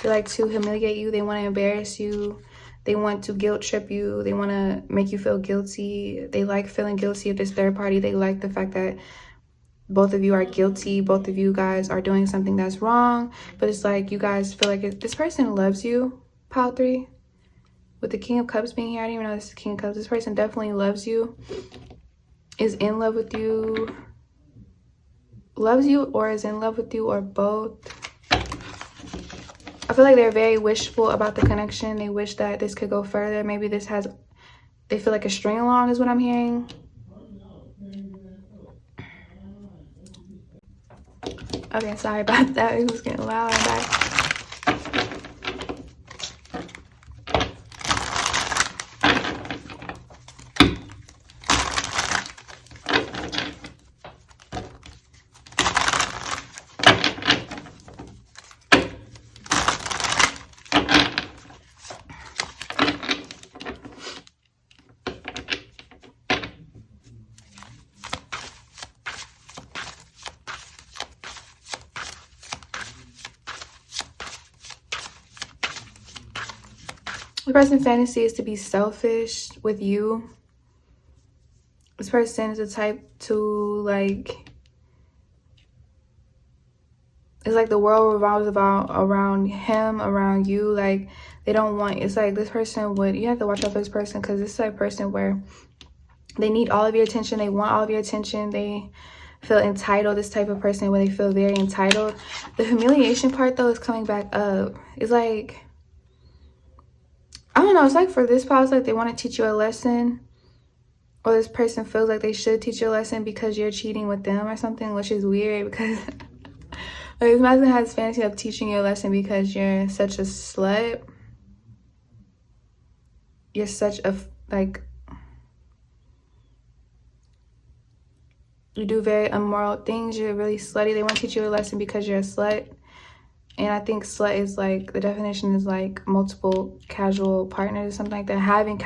They like to humiliate you, they want to embarrass you, they want to guilt trip you, they want to make you feel guilty. They like feeling guilty if this third party. They like the fact that both of you are guilty, both of you guys are doing something that's wrong, but it's like you guys feel like this person loves you. Pile 3 with the King of Cups being here, I didn't even know this is King of Cups. This person definitely loves you, is in love with you, loves you, or is in love with you, or both. I feel like they're very wishful about the connection. They wish that this could go further. Maybe this has, they feel like a string along is what I'm hearing. Okay, sorry about that. It was getting loud. I'm back. The person's fantasy is to be selfish with you. This person is the type to like, it's like the world revolves around him, around you. Like they don't want, it's like this person would, you have to watch out for this person, because this is a person where they need all of your attention. They want all of your attention. They feel entitled. This type of person where they feel very entitled. The humiliation part though is coming back up. It's like, I don't know, it's like for this pause, like they want to teach you a lesson, or this person feels like they should teach you a lesson because you're cheating with them or something, which is weird because like this person has fantasy of teaching you a lesson because you're such a slut. You're such a, like, you do very immoral things. You're really slutty. They want to teach you a lesson because you're a slut. And I think slut is like, the definition is like multiple casual partners or something like that. Having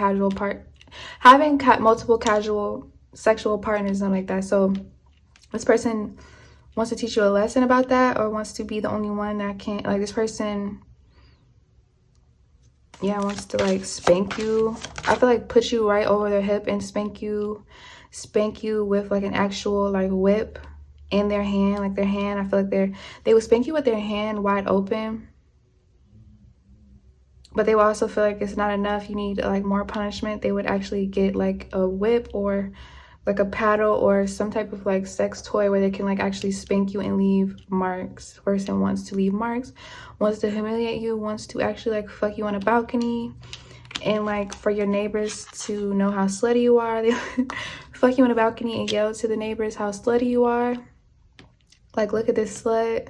multiple casual sexual partners, something like that. So this person wants to teach you a lesson about that, or wants to be the only one that can't, like this person, yeah, wants to like spank you. I feel like put you right over their hip and spank you with like an actual like whip in their hand. Like their hand, I feel like they would spank you with their hand wide open, but they will also feel like it's not enough. You need like more punishment. They would actually get like a whip or like a paddle or some type of like sex toy where they can like actually spank you and leave marks. Person wants to leave marks, wants to humiliate you, wants to actually like fuck you on a balcony, and like for your neighbors to know how slutty you are. They fuck you on a balcony and yell to the neighbors how slutty you are. Like, look at this slut.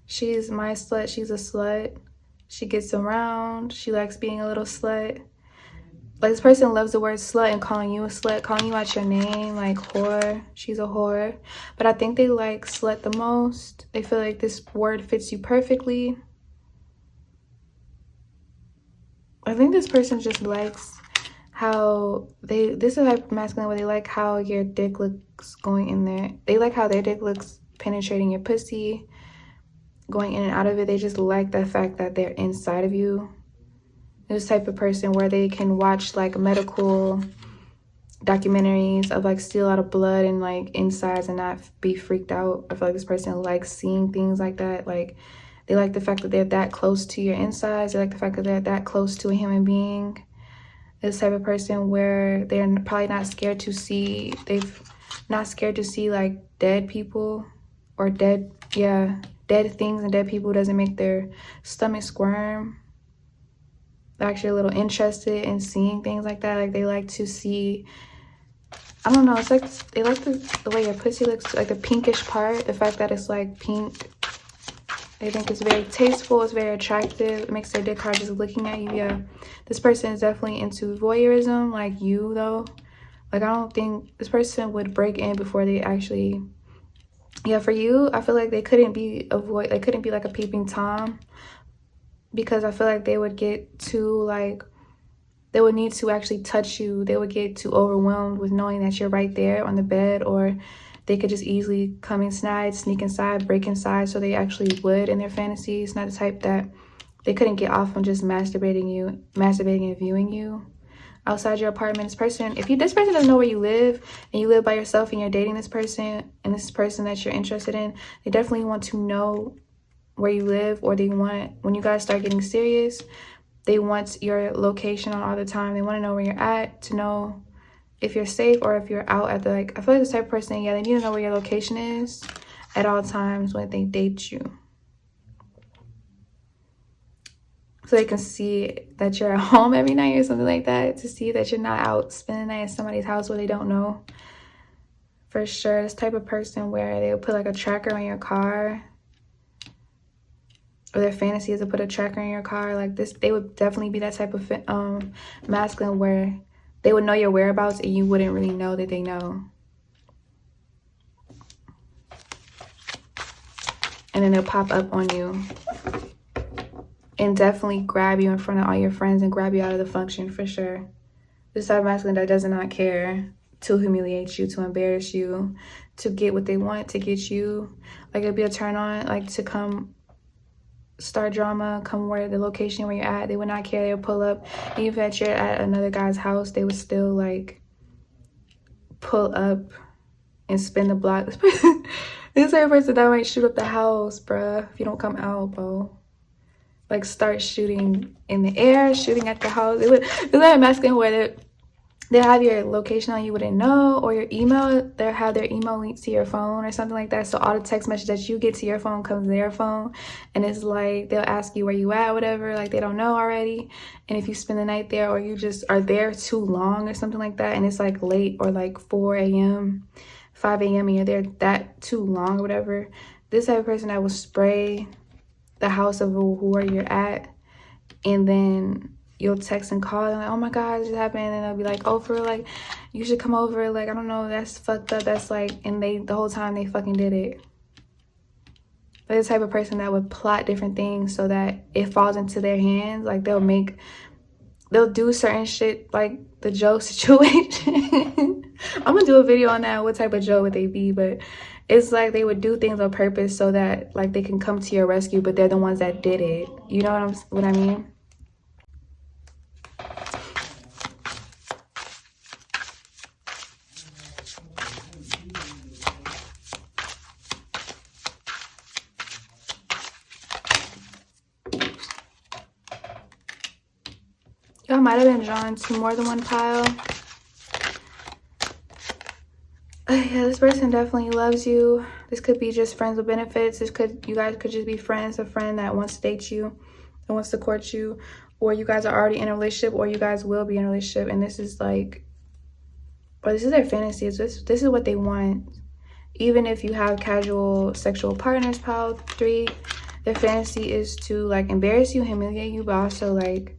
She's my slut. She's a slut. She gets around. She likes being a little slut. Like, this person loves the word slut and calling you a slut, calling you out your name, like whore. She's a whore. But I think they like slut the most. They feel like this word fits you perfectly. I think this person just likes how this is like masculine, where they like how your dick looks going in there. They like how their dick looks penetrating your pussy, going in and out of it. They just like the fact that they're inside of you. This type of person where they can watch like medical documentaries of like steal out of blood and like insides and not be freaked out. I feel like this person likes seeing things like that. Like they like the fact that they're that close to your insides. They like the fact that they're that close to a human being. This type of person where they're probably not scared to see, not scared to see like dead people or dead things, and dead people doesn't make their stomach squirm. They're actually a little interested in seeing things like that. Like they like to see, I don't know, it's like they like the way your pussy looks, like the pinkish part, the fact that it's like pink. They think it's very tasteful, it's very attractive. It makes their dick hard just looking at you. Yeah, this person is definitely into voyeurism, like you though. Like, I don't think this person would break in before they actually, yeah, for you, I feel like they couldn't be they couldn't be like a peeping Tom, because I feel like they would get too, like, they would need to actually touch you. They would get too overwhelmed with knowing that you're right there on the bed, or they could just easily come inside, sneak inside, break inside. So they actually would in their fantasy. It's not the type that they couldn't get off on just masturbating and viewing you outside your apartment. This person, this person doesn't know where you live and you live by yourself and you're dating this person, and this person that you're interested in, they definitely want to know where you live, or they want, when you guys start getting serious, they want your location on all the time. They want to know where you're at, to know if you're safe or if you're out at the, like, I feel like this type of person, yeah, they need to know where your location is at all times when they date you, so they can see that you're at home every night or something like that, to see that you're not out spending the night at somebody's house where they don't know. For sure, this type of person where they'll put like a tracker on your car, or their fantasy is to put a tracker in your car, like this, they would definitely be that type of masculine where they would know your whereabouts and you wouldn't really know that they know. And then they'll pop up on you and definitely grab you in front of all your friends and grab you out of the function, for sure. This type of masculine that does not care to humiliate you, to embarrass you, to get what they want, to get you. Like, it'd be a turn on, like, to come start drama, come where the location where you're at. They would not care. They would pull up. Even if you're at another guy's house, they would still, like, pull up and spin the block. This type of person that might shoot up the house, bruh, if you don't come out, bro. Like, start shooting in the air, shooting at the house. It's like masculine where they have your location on, you wouldn't know, or your email, they'll have their email linked to your phone or something like that. So all the text messages that you get to your phone comes to their phone, and it's like they'll ask you where you at, whatever, like they don't know already. And if you spend the night there, or you just are there too long or something like that, and it's like late, or like 4 a.m., 5 a.m., and you're there that too long or whatever, this type of person that will spray the house of where you're at, and then you'll text and call and like, oh my god, this happened, and they'll be like, oh, for real, like, you should come over, like, I don't know, that's fucked up, that's like, and they, the whole time they fucking did it. They're the type of person that would plot different things so that it falls into their hands. Like, they'll do certain shit, like the Joe situation. I'm gonna do a video on that, what type of Joe would they be, but it's like they would do things on purpose so that, like, they can come to your rescue, but they're the ones that did it. You know what I mean? Y'all might have been drawn to more than one pile. Yeah, this person definitely loves you. This could be just friends with benefits. You guys could just be friends, a friend that wants to date you and wants to court you, or you guys are already in a relationship, or you guys will be in a relationship, and this is like, or this is their fantasy. This is what they want. Even if you have casual sexual partners, pile 3, their fantasy is to, like, embarrass you, humiliate you, but also, like,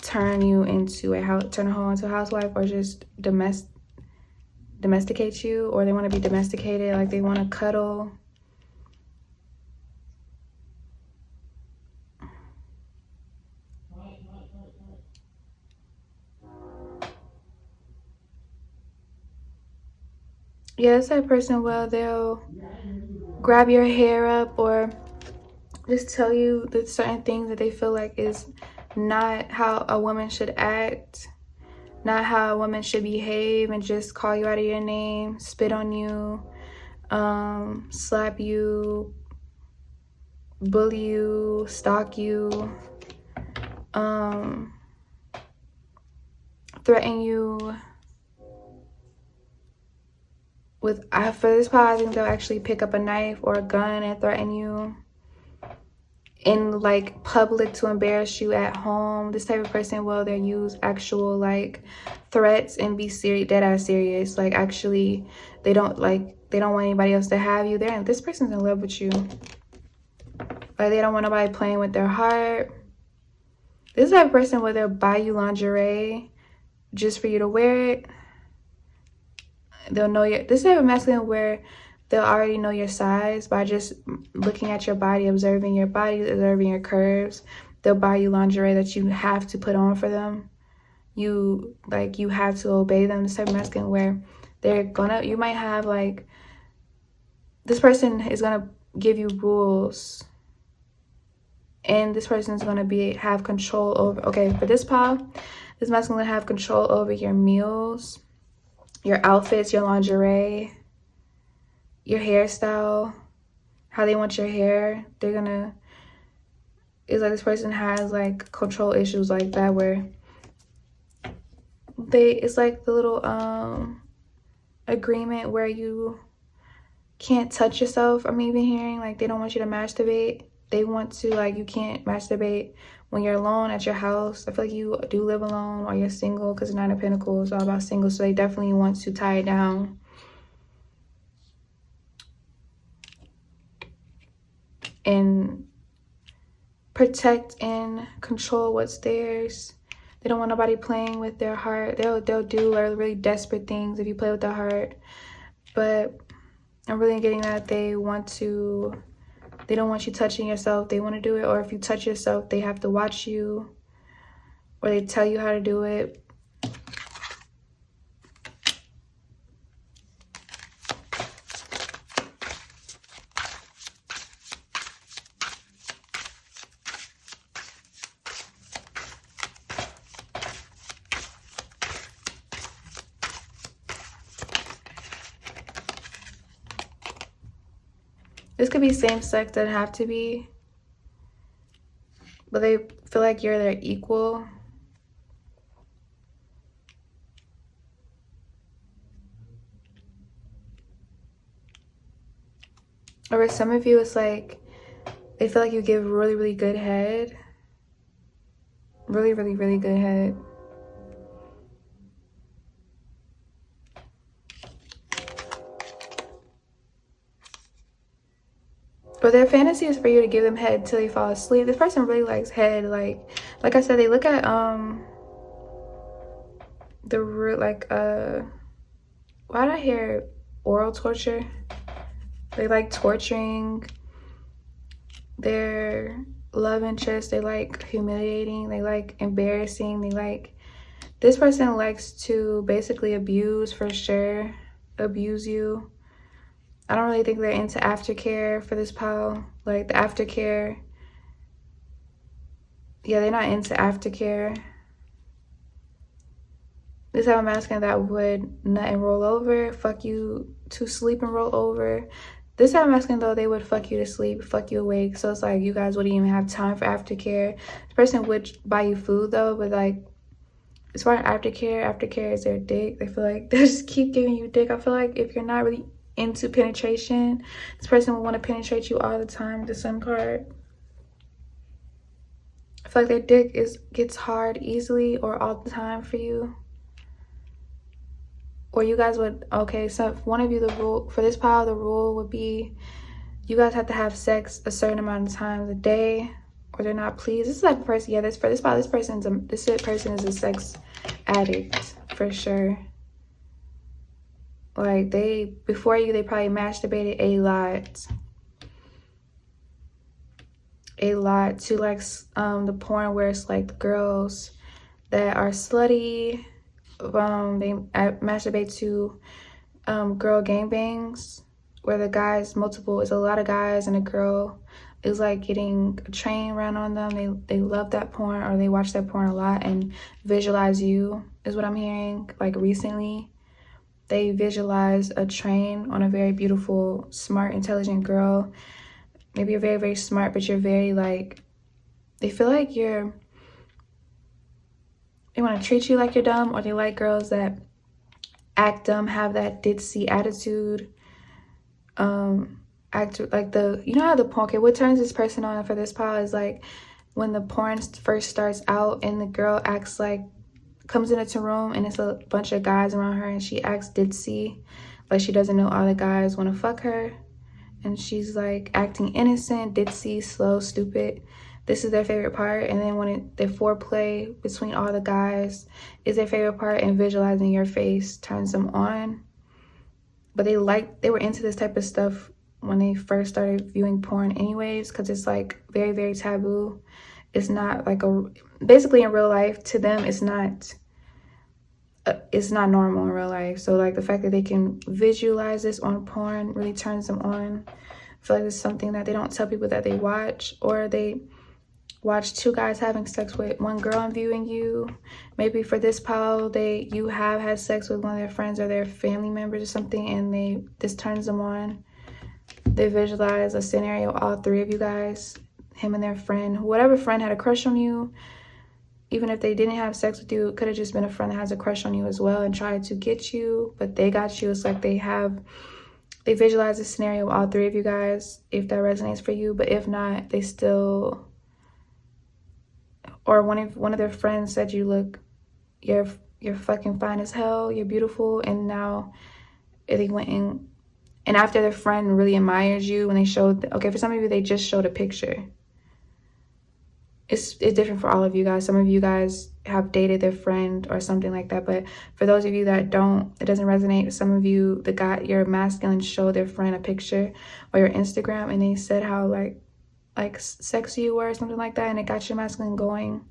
turn a hoe into a housewife, or just domesticate you, or they want to be domesticated, like they want to cuddle. Yeah, this type of person, well, they'll grab your hair up or just tell you that certain things that they feel like is not how a woman should act, not how a woman should behave, and just call you out of your name, spit on you, slap you, bully you, stalk you, threaten you with, for this part, I think they'll actually pick up a knife or a gun and threaten you in, like, public to embarrass you at home. This type of person, well, they'll use actual, like, threats and be serious, dead ass serious. Like, actually, they don't want anybody else to have you there, and this person's in love with you. Like they don't want nobody playing with their heart. This type of person where they'll buy you lingerie just for you to wear it. They'll know your, this type of masculine where they'll already know your size by just looking at your body, observing your body, observing your curves. They'll buy you lingerie that you have to put on for them. You have to obey them. This type of masculine where you might have like, this person is gonna give you rules, and this person is gonna have control over, okay, for this pile, this masculine have control over your meals, your outfits, your lingerie, your hairstyle, how they want your hair. It's like this person has like control issues like that where it's like the little agreement where you can't touch yourself. I'm even hearing like they don't want you to masturbate. They want to, like, you can't masturbate when you're alone at your house. I feel like you do live alone or you're single, because Nine of Pentacles is all about single. So they definitely want to tie it down. And protect and control what's theirs. They don't want nobody playing with their heart. They'll do really desperate things if you play with their heart. But I'm really getting that they don't want you touching yourself. They want to do it. Or if you touch yourself, they have to watch you. Or they tell you how to do it. This could be same sex, doesn't have to be. But they feel like you're their equal. Or for some of you, it's like they feel like you give really, really good head. Really, really, really good head. But their fantasy is for you to give them head till they fall asleep. This person really likes head. Like I said, they look at the root, like why did I hear oral torture? They like torturing their love interest. They like humiliating. They like embarrassing. This person likes to basically abuse, for sure. Abuse you. I don't really think they're into aftercare for this pile. Like the aftercare. Yeah, they're not into aftercare. This type of masculine that would nut and roll over, fuck you to sleep and roll over. This type of masculine though, they would fuck you to sleep, fuck you awake. So it's like you guys wouldn't even have time for aftercare. This person would buy you food though, but like as far as aftercare is their dick. They feel like they just keep giving you dick. I feel like if you're not really into penetration, this person will want to penetrate you all the time with the Sun card. I feel like their dick gets hard easily or all the time for you. Or you guys would, okay, so if one of you, the rule for this pile, the rule would be you guys have to have sex a certain amount of times a day, or they're not pleased. This is like a person, yeah, this pile, this person is a sex addict for sure. Like before you, they probably masturbated a lot to like the porn where it's like the girls that are slutty. They masturbate to girl gangbangs where the guys, it's a lot of guys and a girl is like getting a train run on them. They love that porn, or they watch that porn a lot and visualize you, is what I'm hearing. Like recently they visualize a train on a very beautiful, smart, intelligent girl. Maybe you're very, very smart, but you're very like, they feel like they want to treat you like you're dumb, or they like girls that act dumb, have that ditzy attitude. Act like you know how the porn, okay, what turns this person on for this pile is like when the porn first starts out and the girl acts like, comes into the room and it's a bunch of guys around her and she acts ditzy, like she doesn't know all the guys want to fuck her. and she's like acting innocent, ditzy, slow, stupid. This is their favorite part. And then when the foreplay between all the guys is their favorite part, and visualizing your face turns them on. But they were into this type of stuff when they first started viewing porn anyways, because it's like very, very taboo. It's not like basically in real life, to them, it's not normal in real life. So like the fact that they can visualize this on porn really turns them on. I feel like it's something that they don't tell people that they watch, or they watch two guys having sex with one girl and viewing you. Maybe for this pal, you have had sex with one of their friends or their family members or something, and this turns them on. They visualize a scenario, all three of you guys, him and their friend, whatever friend had a crush on you. Even if they didn't have sex with you, it could have just been a friend that has a crush on you as well and tried to get you, but they got you. It's like they visualize a scenario of all three of you guys, if that resonates for you. But if not, they still, or one of their friends said you're fucking fine as hell, you're beautiful, and now they went in, and after their friend really admires you, when they showed, okay, for some of you, they just showed a picture. It's different for all of you guys. Some of you guys have dated their friend or something like that, but for those of you that don't, it doesn't resonate. Some of you, your masculine showed their friend a picture or your Instagram, and they said how like sexy you were or something like that, and it got your masculine going,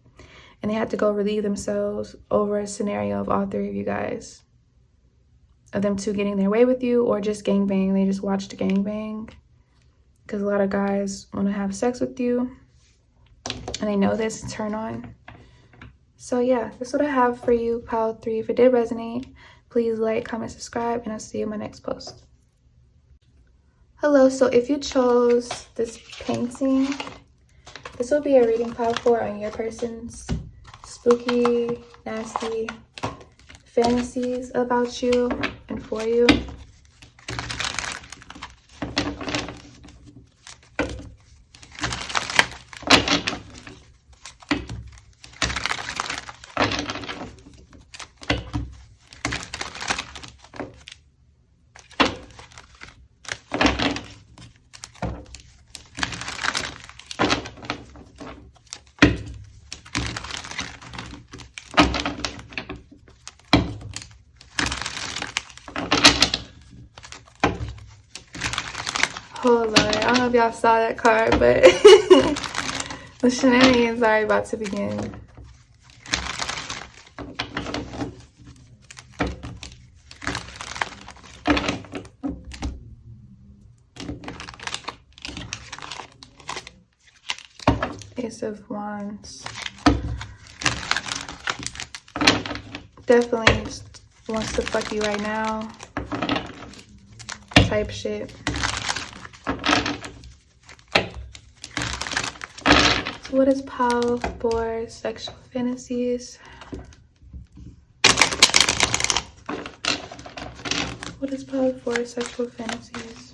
and they had to go relieve themselves over a scenario of all three of you guys, of them two getting their way with you, or just gangbang. They just watched a gangbang, because a lot of guys want to have sex with you, and they know this turn on. So yeah, that's what I have for you, pile 3. If it did resonate, please like, comment, subscribe, and I'll see you in my next post. Hello, so if you chose this painting, this will be a reading pile 4 on your person's spooky, nasty fantasies about you and for you. Oh Lord, I don't know if y'all saw that card, but the shenanigans are about to begin. Ace of Wands. Definitely wants to fuck you right now. Type shit. So what is pile 4 sexual fantasies? What is pile 4 sexual fantasies?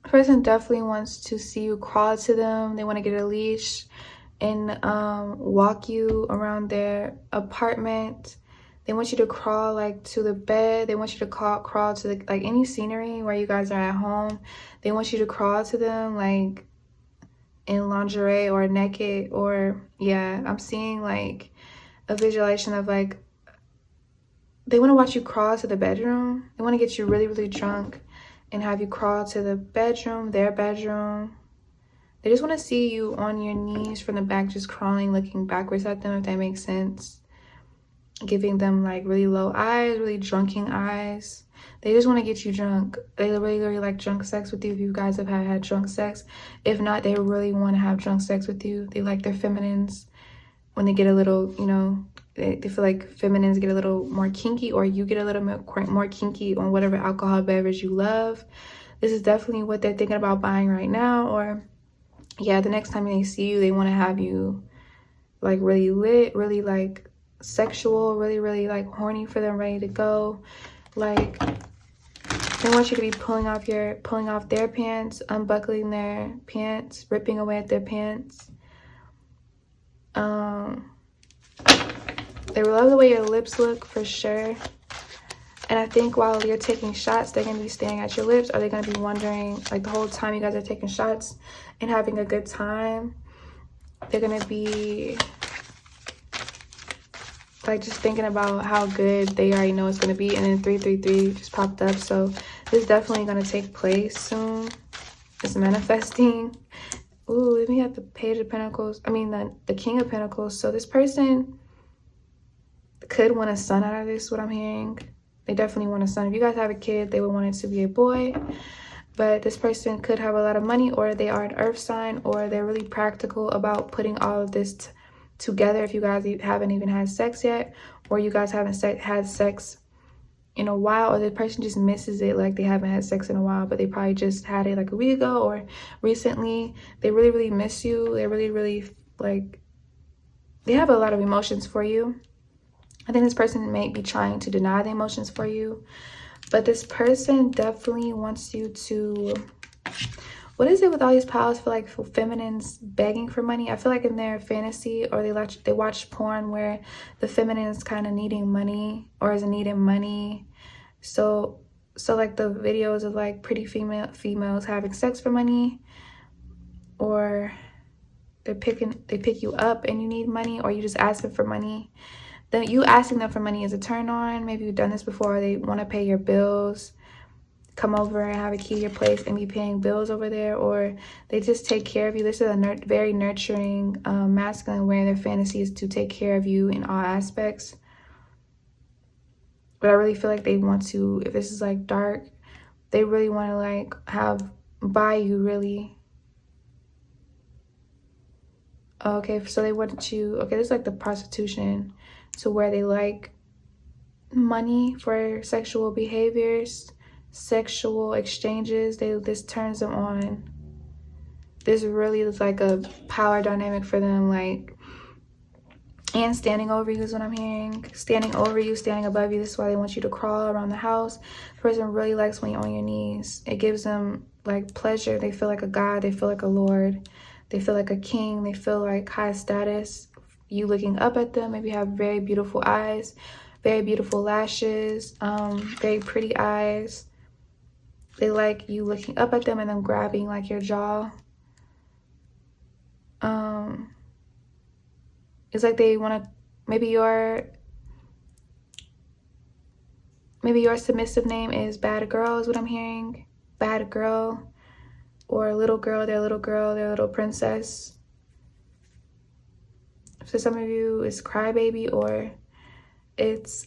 Person definitely wants to see you crawl to them. They want to get a leash and walk you around their apartment. They want you to crawl like to the bed. They want you to crawl to like any scenery where you guys are at home. They want you to crawl to them like in lingerie or naked, or yeah, I'm seeing like a visualization of like they want to watch you crawl to the bedroom. They want to get you really, really drunk and have you crawl to the bedroom, their bedroom. They just want to see you on your knees from the back, just crawling, looking backwards at them, if that makes sense. Giving them like really low eyes, really drunken eyes. They just want to get you drunk. They really, really like drunk sex with you if you guys have had drunk sex. If not, they really want to have drunk sex with you. They like their feminines when they get a little, you know, they feel like feminines get a little more kinky, or you get a little more kinky on whatever alcohol beverage you love. This is definitely what they're thinking about buying right now. Or yeah, the next time they see you, they want to have you like really lit, really like sexual, really like horny for them, ready to go. Like they want you to be pulling off their pants, unbuckling their pants, ripping away at their pants. They love the way your lips look for sure. And I think while you're taking shots, they're going to be staring at your lips, or they're going to be wondering, like the whole time you guys are taking shots and having a good time, they're going to be like just thinking about how good they already know it's going to be. And then 333 just popped up. So this is definitely going to take place soon. It's manifesting. Ooh, let me have the Page of Pentacles. I mean, the King of Pentacles. So this person could want a son out of this, what I'm hearing. They definitely want a son. If you guys have a kid, they would want it to be a boy. But this person could have a lot of money, or they are an earth sign, or they're really practical about putting all of this together if you guys haven't even had sex yet, or you guys haven't had sex in a while, or the person just misses it, like they haven't had sex in a while, but they probably just had it like a week ago or recently. They really miss you. They really like, they have a lot of emotions for you. I think this person may be trying to deny the emotions for you, but this person definitely wants you to, what is it with all these piles for like for feminines begging for money? I feel like in their fantasy, or they watch porn where the feminine is kind of needing money or is needing money. So like the videos of like pretty females having sex for money, or they pick you up and you need money, or you just ask them for money. Then you asking them for money is a turn on. Maybe you've done this before. They want to pay your bills, come over and have a key to your place and be paying bills over there, or they just take care of you. This is a very nurturing masculine, where their fantasy is to take care of you in all aspects. But I really feel like they want to, if this is like dark, they really want to like buy you really. Okay, so they want you, okay, this is like the prostitution, to where they like money for sexual behaviors, sexual exchanges. This turns them on. This really is like a power dynamic for them, like, and standing over you is what I'm hearing. Standing over you, standing above you. This is why they want you to crawl around the house. The person really likes when you're on your knees. It gives them like pleasure. They feel like a god. They feel like a lord. They feel like a king. They feel like high status. You looking up at them. Maybe have very beautiful eyes, very beautiful lashes, very pretty eyes. They like you looking up at them and them grabbing like your jaw. It's like they want to, maybe your submissive name is Bad Girl, is what I'm hearing. Bad Girl, or little girl, their little princess. For some of you, it's Crybaby, or it's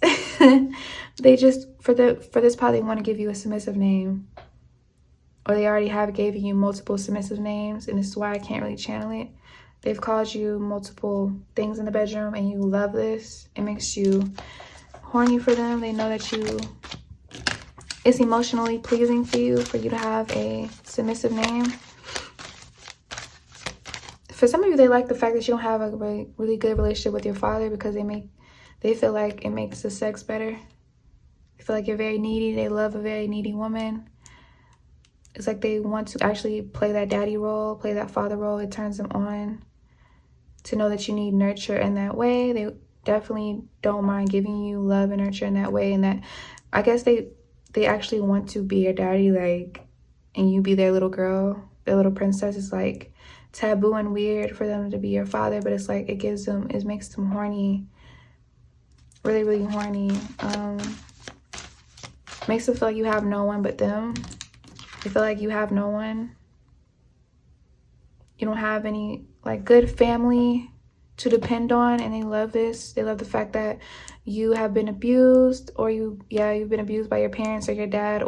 they just, for this part, they want to give you a submissive name, or they already have given you multiple submissive names, and this is why I can't really channel it. They've called you multiple things in the bedroom, and you love this. It makes you horny for them. They know that it's emotionally pleasing for you to have a submissive name. For some of you, they like the fact that you don't have a really good relationship with your father, because they feel like it makes the sex better. They feel like you're very needy. They love a very needy woman. It's like they want to actually play that daddy role, play that father role. It turns them on to know that you need nurture in that way. They definitely don't mind giving you love and nurture in that way. And that, I guess they actually want to be your daddy, like, and you be their little girl, their little princess. It's like taboo and weird for them to be your father, but it's like it makes them horny, really horny. Makes them feel like you have no one but them. They feel like you have no one. You don't have any like good family to depend on, and they love this. They love the fact that you have been abused, or you've been abused by your parents or your dad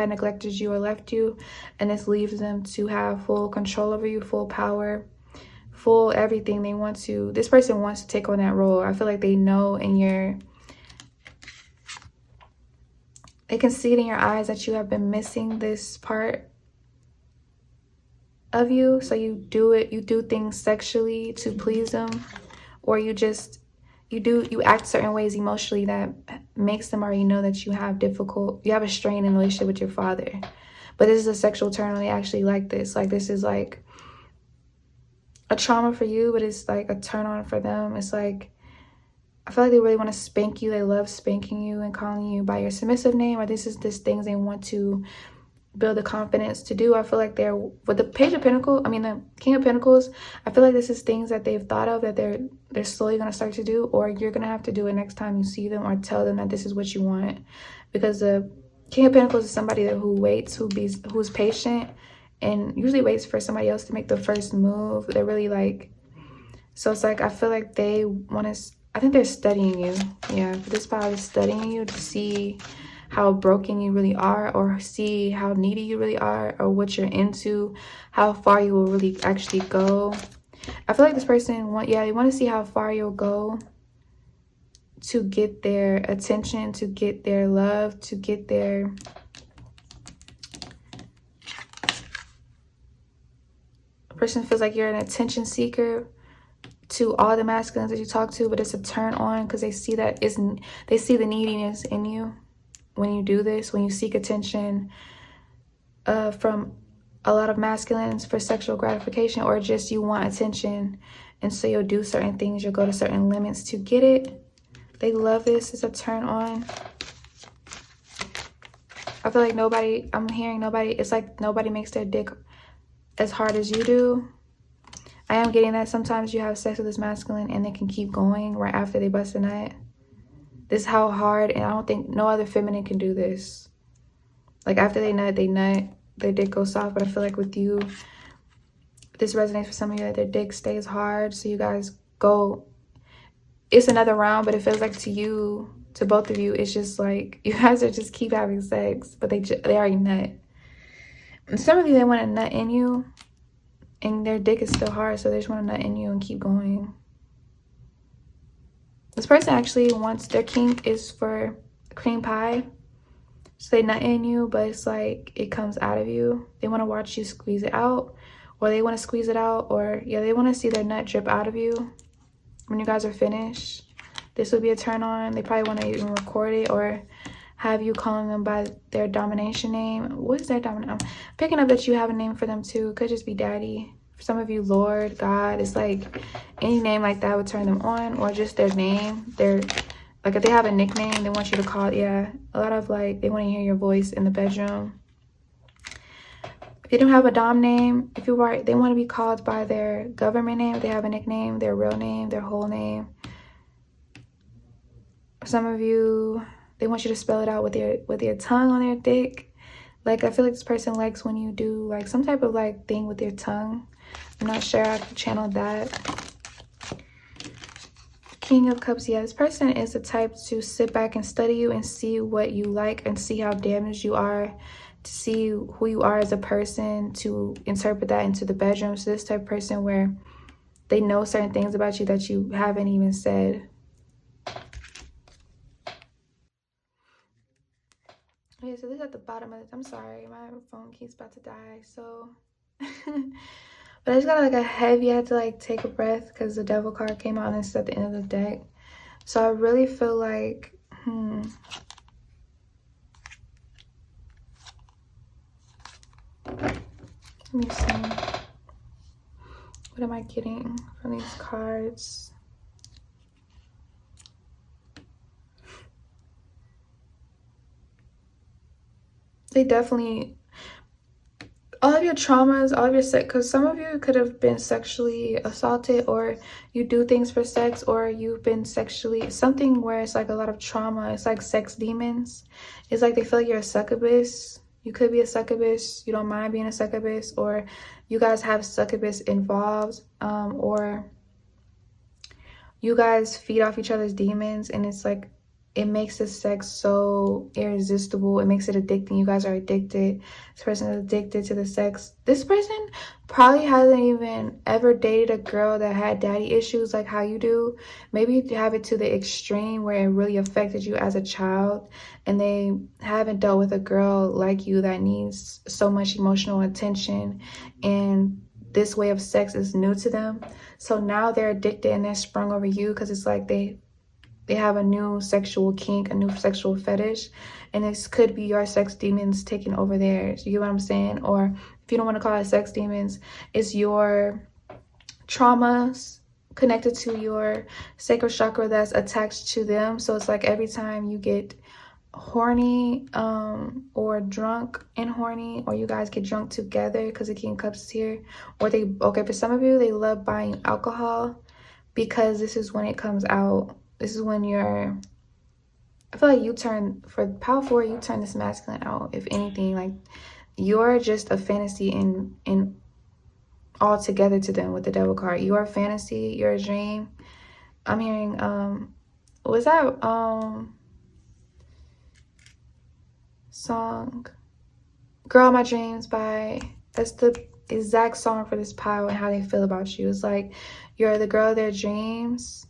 neglected you or left you, and this leaves them to have full control over you, full power, full everything. This person wants to take on that role. I feel like they know they can see it in your eyes that you have been missing this part of you. So you do things sexually to please them, or you act certain ways emotionally that makes them already know that you have a strain in relationship with your father. But this is a sexual turn on. They actually like this. Like, this is like a trauma for you, but it's like a turn on for them. It's like, I feel like they really want to spank you. They love spanking you and calling you by your submissive name, or this is just things they want to build the confidence to do. I feel like they're, with the Page of Pentacles, I mean the King of Pentacles, I feel like this is things that they've thought of that they're slowly going to start to do, or you're going to have to do it next time you see them, or tell them that this is what you want. Because the King of Pentacles is somebody who waits, who's patient, and usually waits for somebody else to make the first move. They're really like, so it's like, I feel like they want to, I think they're studying you. Yeah, this power is studying you to see how broken you really are, or see how needy you really are, or what you're into, how far you will really actually go. I feel like this person they want to see how far you'll go to get their attention, to get their love, to get their person feels like you're an attention seeker to all the masculines that you talk to, but it's a turn on because they see they see the neediness in you when you do this, when you seek attention from a lot of masculines for sexual gratification, or just you want attention, and so you'll do certain things, you'll go to certain limits to get it. They love this. It's a turn on. I feel like it's like nobody makes their dick as hard as you do. I am getting that sometimes you have sex with this masculine and they can keep going right after they bust a nut. This is how hard, and I don't think no other feminine can do this. Like, after they nut, their dick goes soft. But I feel like with you, this resonates for some of you, that their dick stays hard. So you guys go, it's another round, but it feels like to both of you, it's just like you guys are just keep having sex, but they already nut. And some of you, they want to nut in you, and their dick is still hard, so they just want to nut in you and keep going. This person actually wants, their kink is for cream pie. So they nut in you, but it's like it comes out of you. They want to watch you squeeze it out, or they want to squeeze it out, or they want to see their nut drip out of you when you guys are finished. This would be a turn on. They probably want to even record it, or have you calling them by their domination name. What is their dominant? I'm picking up that you have a name for them too. It could just be daddy. For some of you, Lord, God. It's like any name like that would turn them on, or just their name. Like, if they have a nickname, they want you to call it. Yeah, a lot of like, they want to hear your voice in the bedroom. If they don't have a dom name, they want to be called by their government name. If they have a nickname, their real name, their whole name. Some of you, they want you to spell it out with your tongue on their dick. Like, I feel like this person likes when you do like some type of like thing with your tongue. I'm not sure I can channel that. King of Cups. Yeah, this person is the type to sit back and study you and see what you like and see how damaged you are, to see who you are as a person, to interpret that into the bedroom. So this type of person where they know certain things about you that you haven't even said. Okay, so this is at the bottom of it. I'm sorry, my phone keeps about to die. So, but I just got like a heavy. I had to like take a breath because the Devil card came out and it's at the end of the deck. So I really feel like, let me see. What am I getting from these cards? They definitely, all of your traumas, all of your sex, because some of you could have been sexually assaulted, or you do things for sex, or you've been sexually, something where it's like a lot of trauma. It's like sex demons. It's like they feel like you're a succubus. You could be a succubus. You don't mind being a succubus, or you guys have succubus involved, or you guys feed off each other's demons, and it's like, it makes the sex so irresistible. It makes it addicting. You guys are addicted. This person is addicted to the sex. This person probably hasn't even ever dated a girl that had daddy issues like how you do. Maybe you have it to the extreme where it really affected you as a child, and they haven't dealt with a girl like you that needs so much emotional attention, and this way of sex is new to them. So now they're addicted and they're sprung over you because it's like they have a new sexual kink, a new sexual fetish, and this could be your sex demons taking over theirs. You get what I'm saying? Or if you don't want to call it sex demons, it's your traumas connected to your sacral chakra that's attached to them. So it's like every time you get horny or drunk and horny, or you guys get drunk together, because the King of Cups is here, or okay, for some of you, they love buying alcohol because this is when it comes out. This is when I feel like you turn, for power forward, you turn this masculine out. If anything, like you're just a fantasy in all together to them with the Devil card. You're a fantasy, you're a dream. I'm hearing was that song Girl My Dreams that's the exact song for this pile and how they feel about you. It's like you're the girl of their dreams,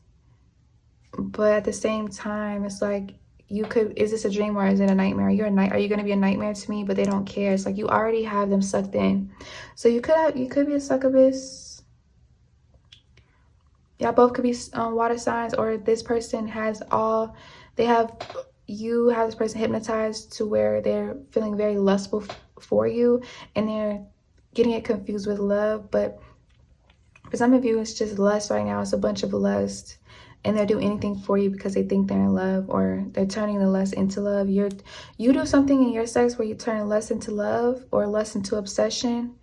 but at the same time it's like is this a dream or is it a nightmare? Are you going to be a nightmare to me? But they don't care. It's like you already have them sucked in. So you could be a succubus. Y'all both could be water signs, or this person you have this person hypnotized to where they're feeling very lustful for you and they're getting it confused with love. But for some of you, it's just lust right now. It's a bunch of lust, and they'll do anything for you because they think they're in love, or they're turning the lust into love. You do something in your sex where you turn lust into love, or lust into obsession,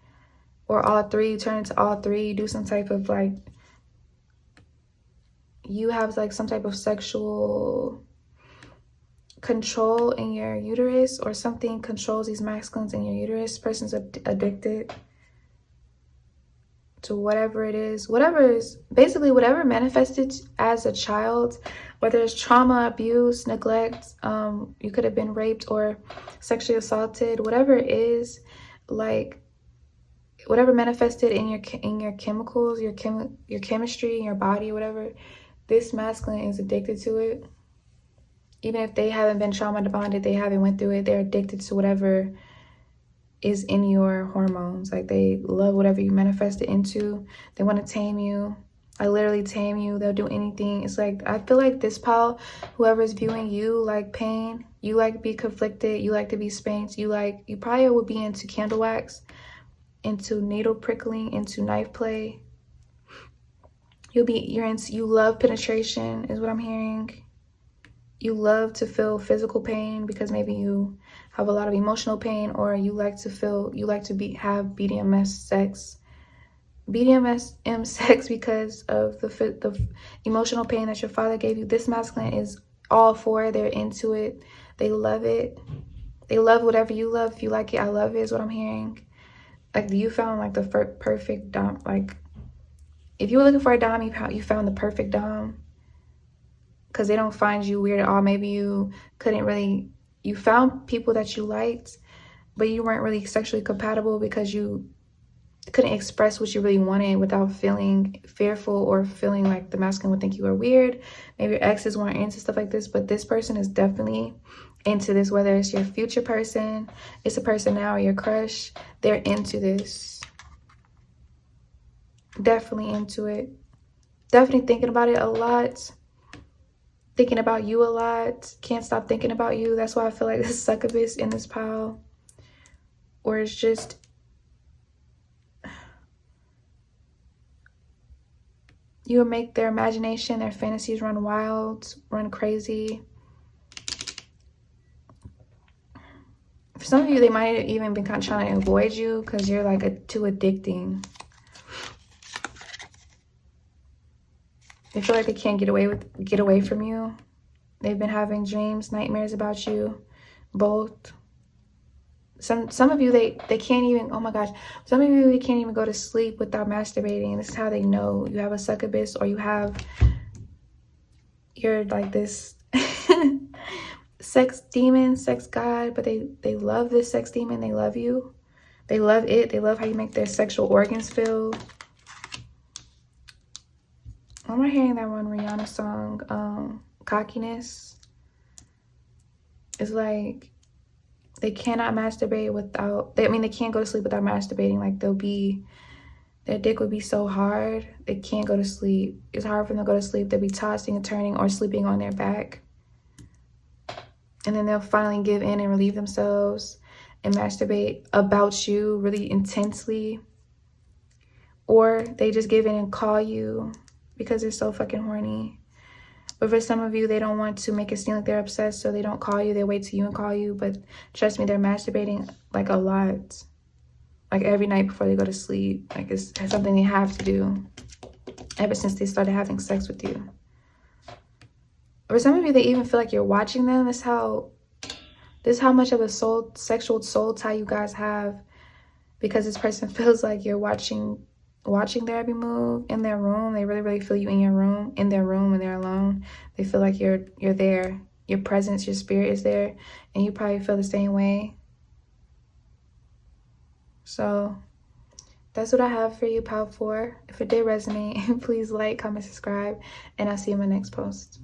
or all three. You turn into all three. You do some type of like, you have like some type of sexual control in your uterus, or something controls these masculines in your uterus. Person's addicted to whatever it is, basically whatever manifested as a child, whether it's trauma, abuse, neglect, you could have been raped or sexually assaulted, whatever it is, like whatever manifested in your chemicals, your chemistry in your body, whatever, this masculine is addicted to it. Even if they haven't been trauma bonded, they haven't went through it, they're addicted to whatever is in your hormones. Like they love whatever you manifest it into. They want to tame you. I literally tame you. They'll do anything. It's like, I feel like this pile, whoever's viewing you, like pain, you like to be conflicted, you like to be spanked, you probably would be into candle wax, into needle prickling, into knife play. You love penetration is what I'm hearing. You love to feel physical pain because maybe you have a lot of emotional pain, or you like to have BDSM sex because of the emotional pain that your father gave you. This masculine is all for it. They're into it. They love it. They love whatever you love. If you like it, I love it is what I'm hearing. Like you found like the perfect dom. Like if you were looking for a dom, you found the perfect dom. Because they don't find you weird at all. Maybe you found people that you liked, but you weren't really sexually compatible because you couldn't express what you really wanted without feeling fearful or feeling like the masculine would think you were weird. Maybe your exes weren't into stuff like this, but this person is definitely into this, whether it's your future person, it's a person now, or your crush, they're into this. Definitely into it. Definitely thinking about it a lot. Thinking about you a lot. Can't stop thinking about you. That's why I feel like this succubus in this pile. Or it's just, you will make their imagination, their fantasies run wild, run crazy. For some of you, they might have even been kind of trying to avoid you because you're like too addicting. They feel like they can't get away from you. They've been having dreams, nightmares about you, both. Some of you, they can't even, oh my gosh, some of you, they can't even go to sleep without masturbating. This is how they know you have a succubus, or you're like this sex demon, sex god, but they love this sex demon. They love you. They love it. They love how you make their sexual organs feel. I'm not hearing that one Rihanna song, Cockiness. It's like they cannot masturbate without, they can't go to sleep without masturbating. Like they'll be Their dick would be so hard, they can't go to sleep. It's hard for them to go to sleep. They'll be tossing and turning or sleeping on their back. And then they'll finally give in and relieve themselves and masturbate about you really intensely. Or they just give in and call you because they're so fucking horny. But for some of you, they don't want to make it seem like they're obsessed, so they don't call you. They wait till you and call you. But trust me, they're masturbating like a lot. Like every night before they go to sleep. Like it's something they have to do ever since they started having sex with you. For some of you, they even feel like you're watching them. This is how much of a sexual soul tie you guys have, because this person feels like you're watching their every move in their room. They really feel you in their room when they're alone. They feel like you're there. Your presence, your spirit is there, and you probably feel the same way. So that's what I have for you, Pal 4. If it did resonate, please like, comment, subscribe, and I'll see you in my next post.